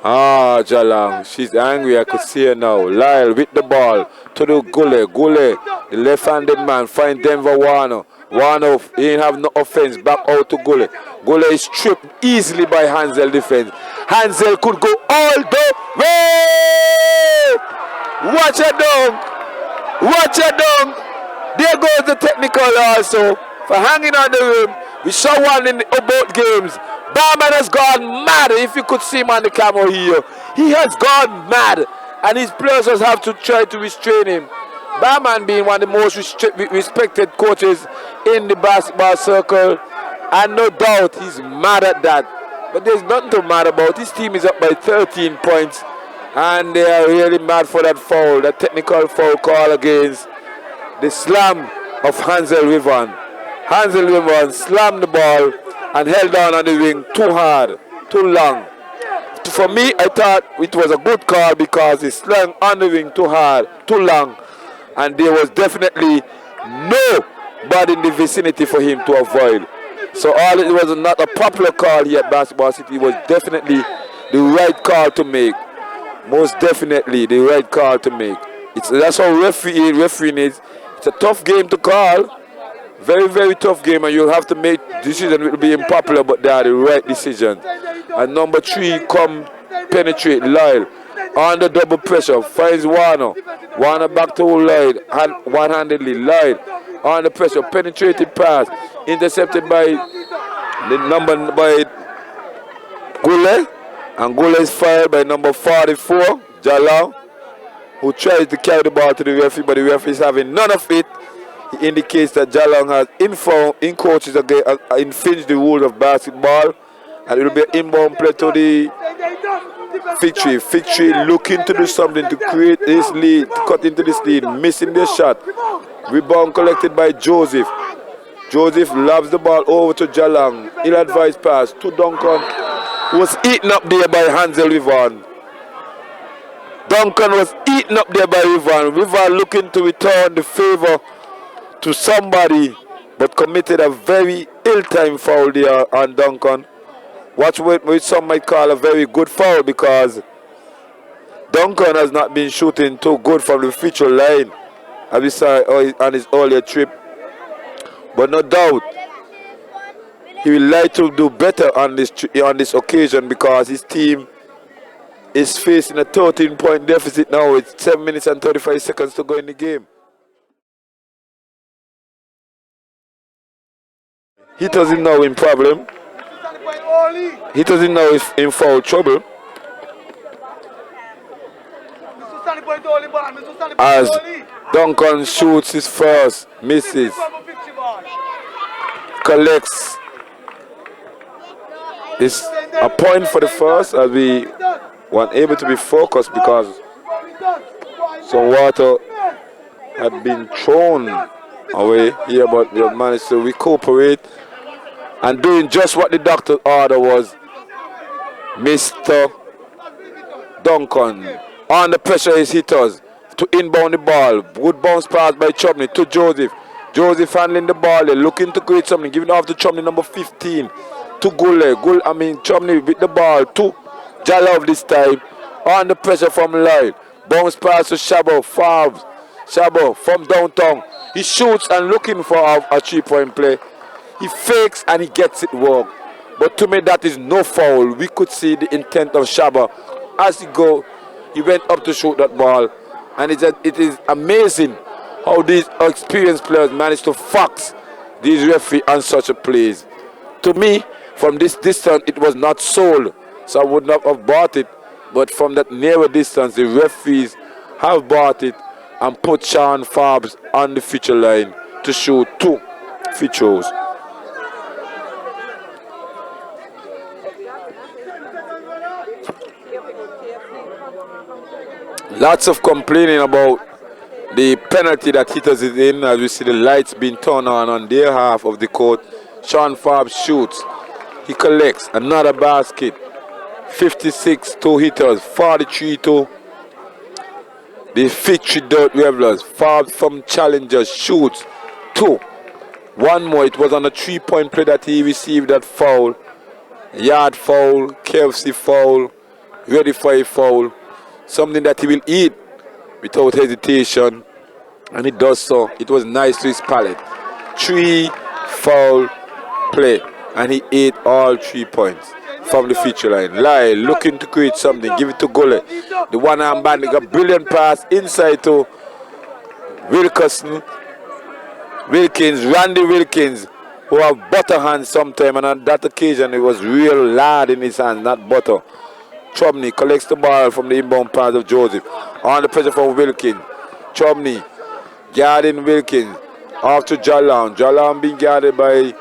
Ah, Jalang, she's angry. I could see her now. Lyle with the ball to the Gule. Gule, the left-handed man, find Denver Warner. Warner, he didn't have no offense. Back out to Gule. Gule is stripped easily by Hansel defense. Hansel could go all the way. Watch her down. Watch her down. There goes the technical also for hanging on the rim. We saw one in both games. Barman has gone mad. If you could see him on the camera here, he has gone mad, and his players just have to try to restrain him. Barman being one of the most respected coaches in the basketball circle, and no doubt he's mad at that. But there's nothing to mad about. His team is up by 13 points, and they are really mad for that foul, that technical foul call against the slam of Hansel Vivan. Hansel Vivan slammed the ball and held down on the wing too hard, too long. For me, I thought it was a good call because he slammed on the wing too hard, too long, and there was definitely nobody in the vicinity for him to avoid. So all it was not a popular call here at Basketball City. It was definitely the right call to make. Most definitely the right call to make. That's how refereeing is. It's a tough game to call. Very, very tough game, and you'll have to make decisions that will be unpopular, but they are the right decisions. And number 3 come penetrate Lyle under double pressure, finds Warner. Warner back to Lloyd, one-handedly. Lloyd under pressure, penetrated pass, intercepted by Gule, and Gule is fired by number 44, Jalal, who tries to carry the ball to the referee, but the referee is having none of it. He indicates that Jalong has encroaches again, infringed the rules of basketball, and it will be an inbound play to the FIGTREE. FIGTREE looking to do something to create this lead, to cut into this lead, missing their shot. Rebound collected by Joseph. Joseph lobs the ball over to Jalong. Ill-advised pass to Duncan, who was eaten up there by Hansel Rivan. Duncan was eaten up there by Rivan. Rivan looking to return the favor to somebody, but committed a very ill-timed foul there on Duncan. Watch which some might call a very good foul, because Duncan has not been shooting too good from the feature line, as we saw on his earlier trip. But no doubt, he will like to do better on this occasion, because his team is facing a 13-point deficit now with 7 minutes and 35 seconds to go in the game. Hitters is now in problem. Hitters is now in foul trouble, as Duncan shoots his first, misses, collects. It's a point for the first, as we weren't able to be focused because some water had been thrown away here, but we have managed to recuperate and doing just what the doctor's order was. Mr. Duncan under pressure is Hitters to inbound the ball. Good bounce pass by Chumney to Joseph. Joseph handling the ball, they're looking to create something, giving off to Chumney, number 15, to Chumney with the ball to Jalov this time. Under pressure from Lloyd. Bounce pass to Shabo. Shabo from downtown. He shoots and looking for a 3-point play. He fakes and he gets it wrong. But to me, that is no foul. We could see the intent of Shaba as he went up to shoot that ball. And it is amazing how these experienced players manage to fox these referees on such a plays. To me, from this distance, it was not sold, so I would not have bought it. But from that nearer distance, the referees have bought it and put Sean Forbes on the feature line to shoot 2 features. Lots of complaining about the penalty that Hitters is in, as we see the lights being turned on their half of the court. Sean Forbes shoots. He collects another basket. 56 to Hitters, 43 to the FIGTREE Dirt Revelers. Forbes from Challengers shoots 2. One more, it was on a 3-point play that he received that foul. Yard foul, KFC foul, ready for a foul. Something that he will eat without hesitation, and he does so. It was nice to his palate. 3 foul play, and he ate all 3 points from the feature line. Lai looking to create something, give it to Gole. The one-arm bandit, a brilliant pass inside to Wilkins, Randy Wilkins, who have butter hands sometime, and on that occasion it was real lard in his hands, not butter. Chumney collects the ball from the inbound pass of Joseph. On the pressure from Wilkins. Chumney guarding Wilkins. Off to Jalan. Jalan being guarded by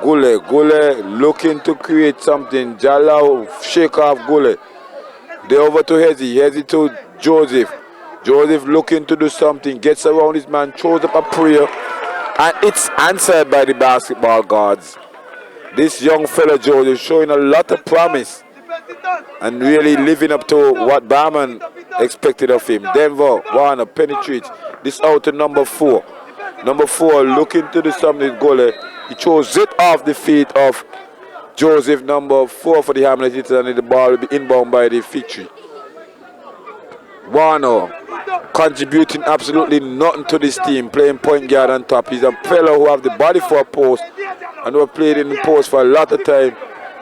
Gule. Gule looking to create something. Jalan shake off Gule. They over to Hezi. Hezi to Joseph. Joseph looking to do something. Gets around his man. Throws up a prayer. And it's answered by the basketball guards. This young fella Joseph showing a lot of promise and really living up to what Barman expected of him. Denver, Warner penetrates this out to number 4. Number 4 looking to do something goalie. He throws it off the feet of Joseph, number 4 for the Hamlet Hitters, and the ball will be inbound by the FIGTREE. Warner contributing absolutely nothing to this team, playing point guard on top. He's a fellow who have the body for a post and who have played in the post for a lot of time,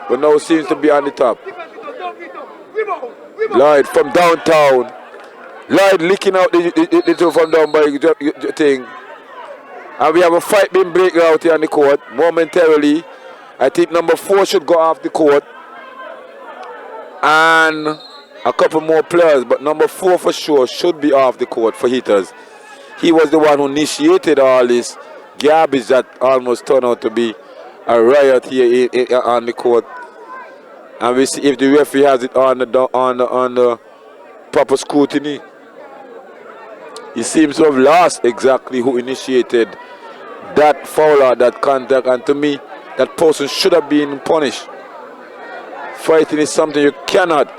but now seems to be on the top. Lloyd from downtown. Lloyd licking out the two from down by the thing. And we have a fight being breaking out here on the court momentarily. I think number 4 should go off the court. And a couple more players, but number 4 for sure should be off the court for Hitters. he was the one who initiated all this garbage that almost turned out to be a riot here on the court. And we see if the referee has it on the proper scrutiny. He seems to have lost exactly who initiated that foul or that contact, and to me, that person should have been punished. Fighting is something you cannot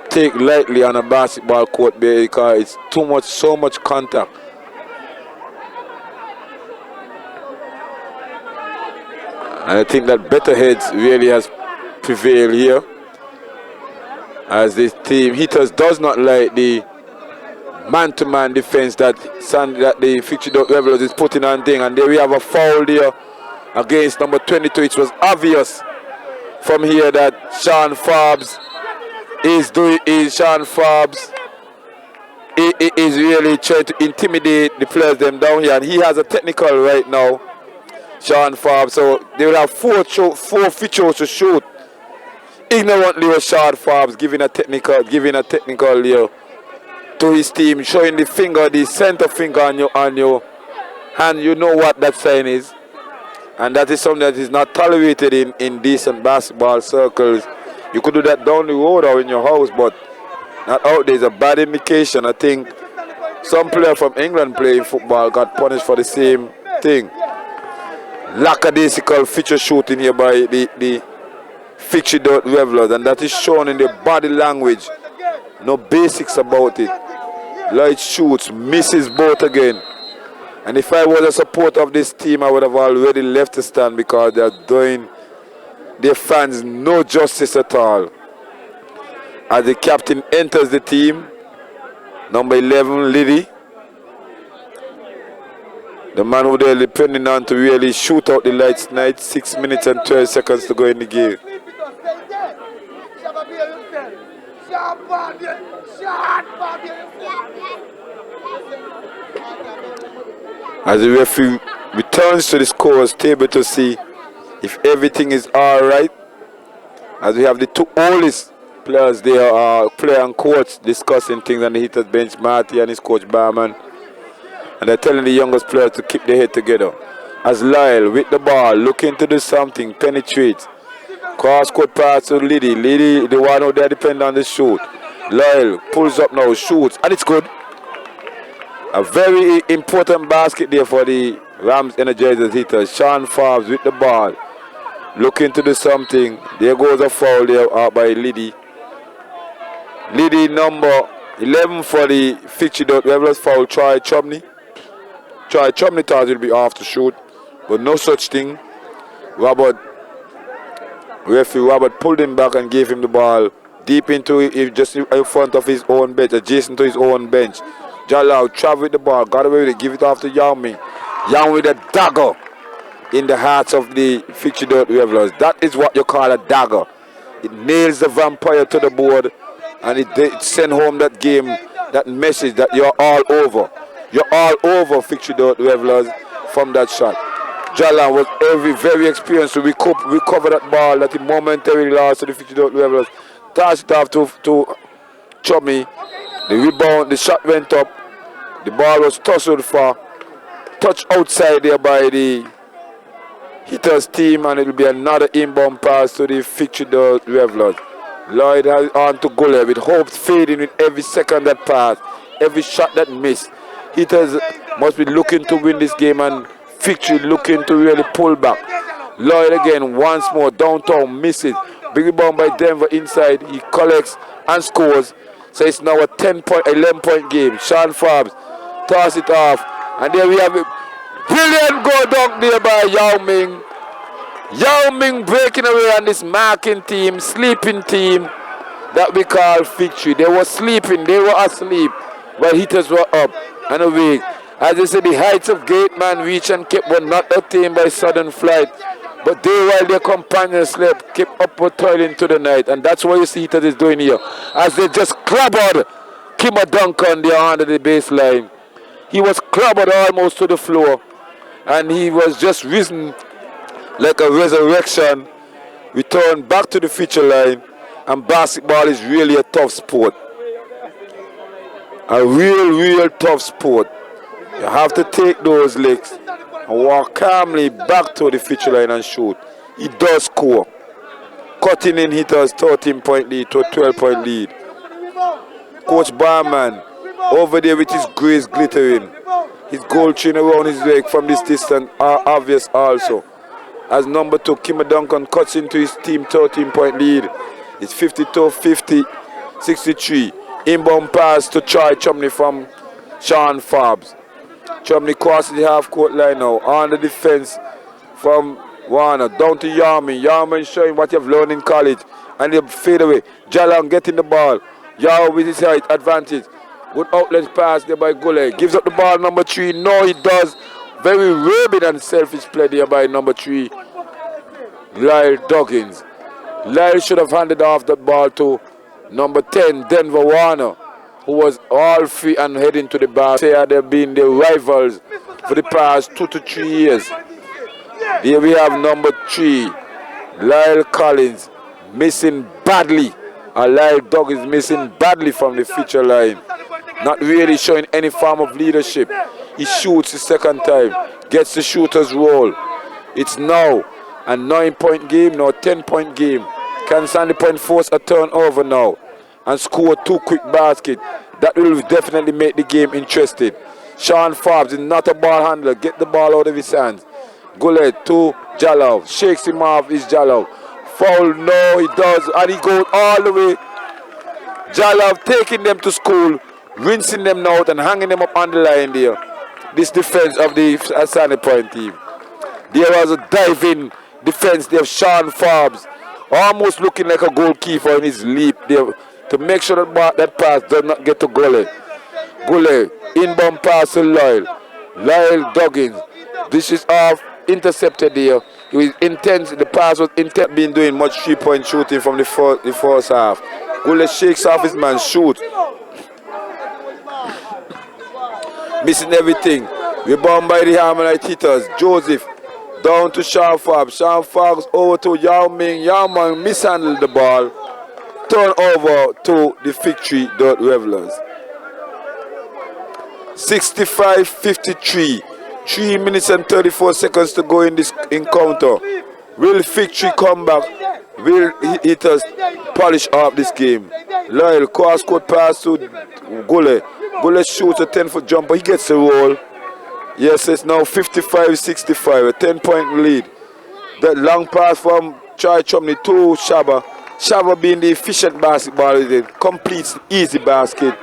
take lightly on a basketball court because it's so much contact. And I think that better heads really has prevailed here, as this team Hitters does not like the man-to-man defense that the FIGTREE Revelers is putting on thing. And there we have a foul there against number 22. It was obvious from here that Sean Forbes is really trying to intimidate the players them down here, and he has a technical right now, Sean Forbes. So they will have four free throws to shoot. Ignorantly was Sean Forbes giving a technical here to his team, showing the finger, the center finger on your hand. You know what that sign is, and that is something that is not tolerated in decent basketball circles. You could do that down the road or in your house, but not out there. Is a bad indication. I think some player from England playing football got punished for the same thing. Lackadaisical feature shooting here by the FIGTREE Revelers, and that is shown in the body language. No basics about it. Light shoots, misses both again. And if I was a supporter of this team, I would have already left the stand, because they are doing their fans no justice at all. As the captain enters the team, number 11, Liddy, the man who they're depending on to really shoot out the lights tonight. 6 minutes and 12 seconds to go in the game. As the referee returns to the scorer's table to see if everything is all right, as we have the two oldest players there, player and coach, discussing things on the Hitters bench, Marty and his coach Barman, and they're telling the youngest players to keep their head together. As Lyle with the ball, looking to do something, penetrates, cross-court pass to Liddy, the one who they depend on the shoot. Lyle pulls up now, shoots, and it's good. A very important basket there for the Rams Energizers Hitters. Sean Forbes with the ball, looking to do something. There goes a foul there by Liddy. Liddy, number 11 for the FIGTREE Revelers, foul Troy Chumney. Troy Chumney thought he'd be off to shoot, but no such thing. Referee Robert pulled him back and gave him the ball deep into it, just in front of his own bench, adjacent to his own bench. Jalal traveled with the ball, got away with it, give it off to Yao Ming. Yao with a dagger in the hearts of the FIGTREE Revelers. That is what you call a dagger. It nails the vampire to the board, and it sends home that game, that message that you're all over. You're all over FIGTREE Revelers from that shot. Jalal was very experienced to recover that ball that he momentarily lost to the FIGTRE Revelers. Tossed it off to Chummy. The rebound, the shot went up. The ball was tussled for touch outside there by the Hitters team, and it will be another inbound pass to the FIGTRE Revelers. Lloyd has on to Gully with hope fading with every second that passed, every shot that missed. Hitters must be looking to win this game, and FIGTRE looking to really pull back. Lloyd again once more, downtown, misses. Big rebound by Denver inside. He collects and scores. So it's now a 11-point game. Sean Forbes toss it off, and there we have it. Brilliant goal dunk there by Yao Ming. Yao Ming breaking away on this marking team, sleeping team that we call FIGTRE. They were sleeping, they were asleep, while Hitters were up and awake. As they said, the heights of great man reach and kept were not attained by sudden flight, but they, while their companions slept, kept upward toiling to the night. And that's what you see Hitters is doing here, as they just clobbered Kima Duncan there under the baseline. He was clobbered almost to the floor, and he was just risen like a resurrection, returned back to the feature line. And basketball is really a tough sport. A real tough sport. You have to take those licks and walk calmly back to the feature line and shoot. He does score. Cutting in hitters 13-point lead to a 12-point lead. Coach Barman over there with his grace glittering. His gold chain around his leg from this distance are obvious also. As number 2, Kimmer Duncan cuts into his team 13-point lead. It's 52-50, 63. Inbound pass to Troy Chumley from Sean Forbes. Chumley crosses the half-court line now. On the defense from Warner. Down to Yarmin. Yarmin showing what you've learned in college. And they fade away. Jalan getting the ball. Yao with his height advantage. Good outlet pass there by Gule. Gives up the ball, number 3. No, he does. Very rabid and selfish play there by number 3. Lyle Duggins. Lyle should have handed off the ball to number 10, Denver Warner, who was all free and heading to the bar. They've been the rivals for the past 2 to 3 years. Here we have number 3, Lyle Collins, missing badly. Lyle Duggins missing badly from the feature line. Not really showing any form of leadership. He shoots the second time, gets the shooter's roll. It's now a 9-point game, now a 10-point game. Can Sandy Point force a turnover now and score 2 quick baskets? That will definitely make the game interesting. Sean Forbes is not a ball handler. Get the ball out of his hands. Gullet to Jalov. Shakes him off, is Jalov. Foul, no, he does. And he goes all the way. Jalov taking them to school, rinsing them out and hanging them up on the line there. This defense of the Sandy Point team. There was a diving defense there of Sean Forbes, almost looking like a goalkeeper in his leap there to make sure that pass does not get to Gule. Gule, inbound pass to Lyle. Lyle Duggins. This is off, intercepted there. It was intense. The pass was intense, been doing much 3-point shooting from the first half. Gule shakes off his man, shoots. Missing everything. Rebound by the Harmonite hitters. Joseph down to Sean Forbes. Sean Forbes over to Yao Ming. Yao Ming mishandled the ball. Turn over to the FIGTREE Revelers. 65-53. 3 minutes and 34 seconds to go in this encounter. Will FIGTREE come back? Will hitters polish off this game? Lyle cross-court pass to Gule. Gule shoots a 10-foot jumper. He gets the roll. Yes, it's now 55-65, a 10-point lead. That long pass from Troy Chumley to Shaba. Shaba being the efficient basketball, it completes the easy basket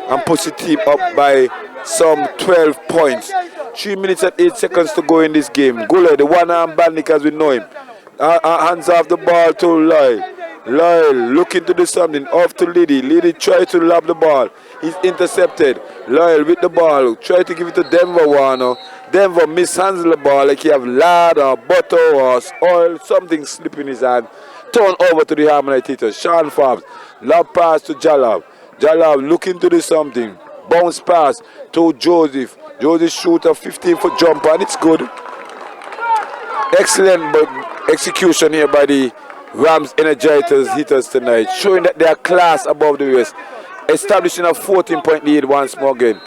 and puts the team up by some 12 points. 3 minutes and 8 seconds to go in this game. Gule, the one-arm bandit as we know him. Hands off the ball to Lyle. Lyle looking to do something. Off to Liddy. Liddy tries to lob the ball. He's intercepted. Lyle with the ball. Try to give it to Denver Warner. Denver mishandles the ball like he have lard or butter or oil. Something slipping in his hand. Turn over to the Harmonite hitters. Sean Forbes. Lob pass to Jalab. Jalab looking to do something. Bounce pass to Joseph. Joseph shoot a 15-foot jumper and it's good. Excellent execution here by the Rams Energizers hitters tonight, showing that they are class above the rest, establishing a 14-point lead once more again.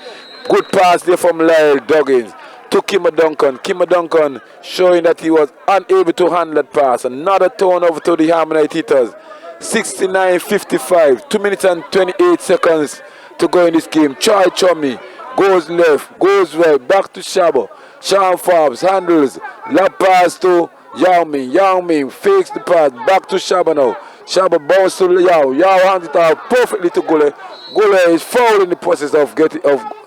Good pass there from Lyle Duggins to Kimmer Duncan. Kimmer Duncan showing that he was unable to handle that pass. Another turnover to the Harmonite hitters. 69-55, 2 minutes and 28 seconds to go in this game. Troy Chumley goes left, goes right, back to Shabo. Sean Forbes handles, lob pass to Yao Ming. Yao Ming fakes the pass, back to Shaba now. Shaba bounces to Yao. Yao hands it out perfectly to Gule. Gule is fouled in the process of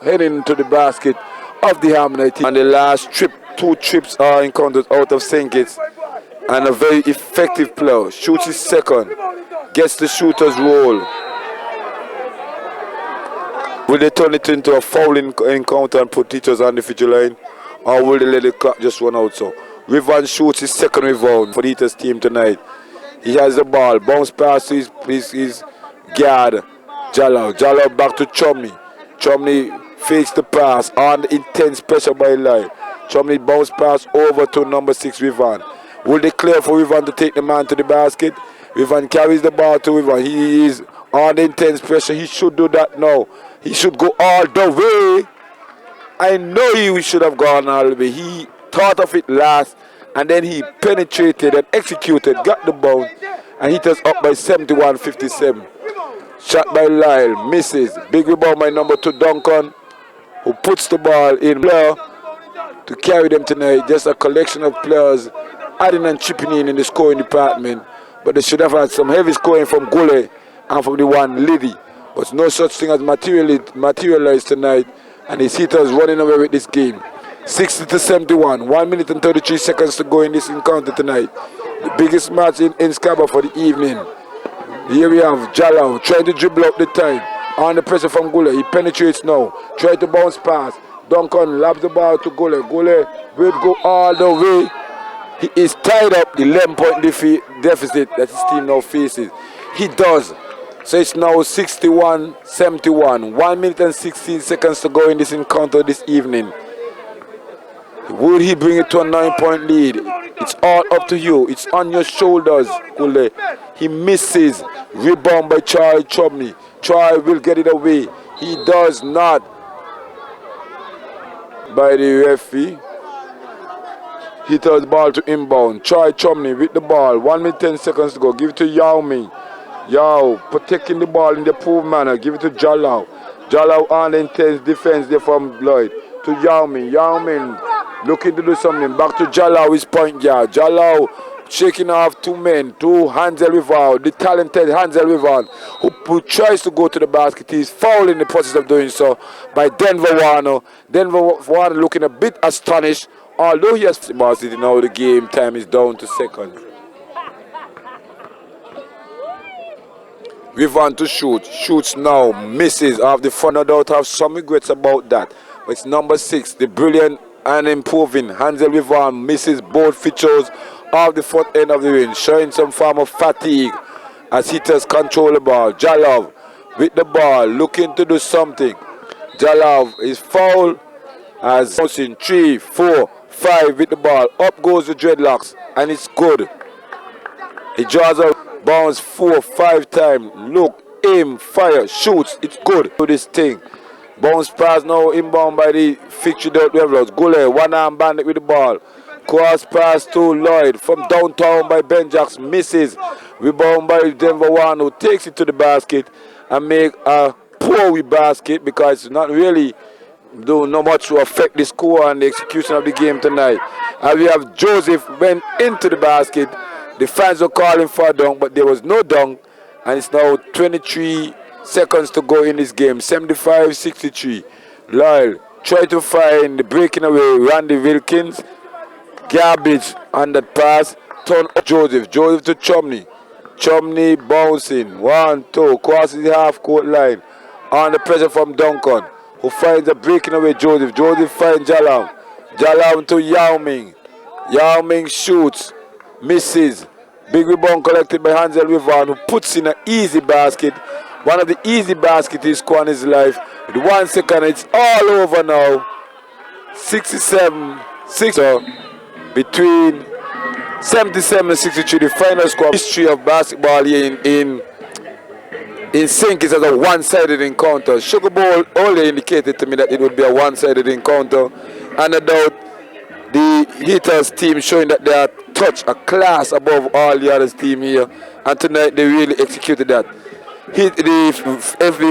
heading into the basket of the Harmonite team. And the last trip, 2 trips are encountered out of St. Kitts. And a very effective player. Shoots his second. Gets the shooter's roll. Will they turn it into a fouling encounter and put teachers on the feature line? Or will they let the clock just run out so? Rivan shoots his second rebound for the hitters team tonight. He has the ball. Bounce pass to his guard. Jallow back to Chumley. Chumley fakes the pass on the intense pressure by Lai. Chumley bounce pass over to number 6 Rivan. Will they clear for Rivan to take the man to the basket? Rivan carries the ball to Rivan. He is on the intense pressure. He should do that now. He should go all the way. I know he should have gone all the way. He thought of it last, and then he penetrated and executed, got the bounce, and hit us up by 71-57. Shot by Lyle, misses. Big rebound by number 2, Duncan, who puts the ball in player to carry them tonight. Just a collection of players adding and chipping in the scoring department. But they should have had some heavy scoring from Gule and from the one Liddy. But no such thing as materialized tonight. And his hitters running away with this game. 60-71. 1 minute and 33 seconds to go in this encounter tonight. The biggest match in SKABA for the evening. Here we have Jalao trying to dribble up the time. On the pressure from Gule. He penetrates now. Try to bounce pass. Duncan lobs the ball to Gule. Gule will go all the way. He is tied up the 11-point deficit that his team now faces. He does. So it's now 61-71. 1 minute and 16 seconds to go in this encounter this evening. Would he bring it to a 9-point lead? It's all up to you. It's on your shoulders, Gule. He misses. Rebound by Troy Chumney. Troy will get it away. He does not. By the referee. He throws the ball to inbound. Troy Chumney with the ball. 1 minute 10 seconds to go. Give it to Yao Ming. Yao protecting the ball in the poor manner. Give it to Jalao. Jalao on the intense defense there from Lloyd. To Yao Ming. Yao Ming looking to do something. Back to Jalao, his point guard. Jalao shaking off 2 men. 2 Hansel Rival. The talented Hansel Rival who tries to go to the basket. He's fouled in the process of doing so by Denver Warner. Denver Warner looking a bit astonished. Although he has basketball city, now the game time is down to seconds. Rivan to shoot. Shoots now. Misses off the front. No doubt have some regrets about that. But it's number 6. The brilliant and improving Hansel Rivan misses both features off the front end of the ring, showing some form of fatigue as hitters control the ball. Jalov with the ball, looking to do something. Jalov is fouled as bouncing 3, 4, 5 with the ball. Up goes the dreadlocks, and it's good. He draws a bounce 4, 5 times. Look, aim, fire, shoots. It's good. Do this thing. Bounce pass now inbound by the FIGTREE Devils. Gule, one arm bandit with the ball. Cross pass to Lloyd from downtown by Ben Jackson. Misses. Rebound by Denver One, who takes it to the basket and make a poor basket because it's not really doing no much to affect the score and the execution of the game tonight. And we have Joseph went into the basket. The fans were calling for a dunk, but there was no dunk. And it's now 23 seconds to go in this game. 75-63. Lyle try to find the breaking away. Randy Wilkins. Garbage on that pass. Turn up Joseph. Joseph to Chumney. Chumney bouncing. 1, 2. Crosses the half-court line. On the pressure from Duncan, who finds a breaking away Joseph. Joseph finds Jalam. Jalam to Yao Ming. Yao Ming shoots. Misses. Big rebound collected by Hansel Rivan, who puts in an easy basket. One of the easy baskets he scored in his life. With 1 second, it's all over now. 67-6 between 77 and 63. The final score. History of basketball here in sync is as a one-sided encounter. Sugar Bowl only indicated to me that it would be a one-sided encounter. And no doubt the Hitters team showing that they are touch a class above all the others team here. And tonight they really executed that. The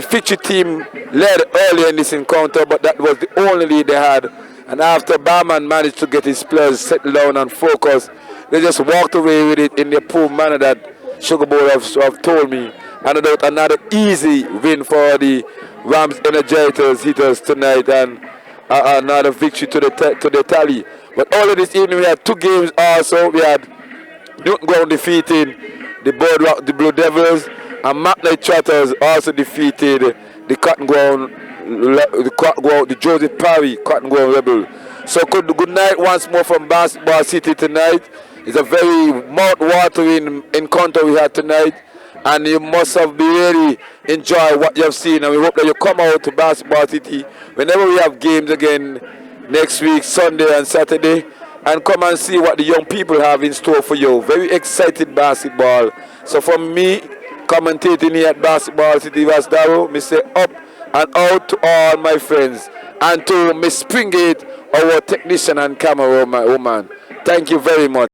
FIGTREE team led earlier in this encounter, but that was the only lead they had. And after Barman managed to get his players settled down and focused, they just walked away with it in the poor manner that Sugar Bowl have told me. And about another easy win for the Rams Energizers Hitters tonight, and another victory to the tally. But all of this evening we had 2 games also. We had Newton Ground defeating the Boardwalk, the Blue Devils, and McKnight Trotters also defeated the Cotton Ground, the Joseph Parry Cotton Ground Rebel. So good night once more from Basketball City tonight. It's a very mouth-watering encounter we had tonight, and you must have really enjoyed what you have seen, and we hope that you come out to Basketball City whenever we have games again next week, Sunday and Saturday, and come and see what the young people have in store for you. Very excited basketball. So from me, commentating here at Basketball City, Vasdaro, me say up and out to all my friends, and to Miss Springate, our technician and camera woman. Thank you very much.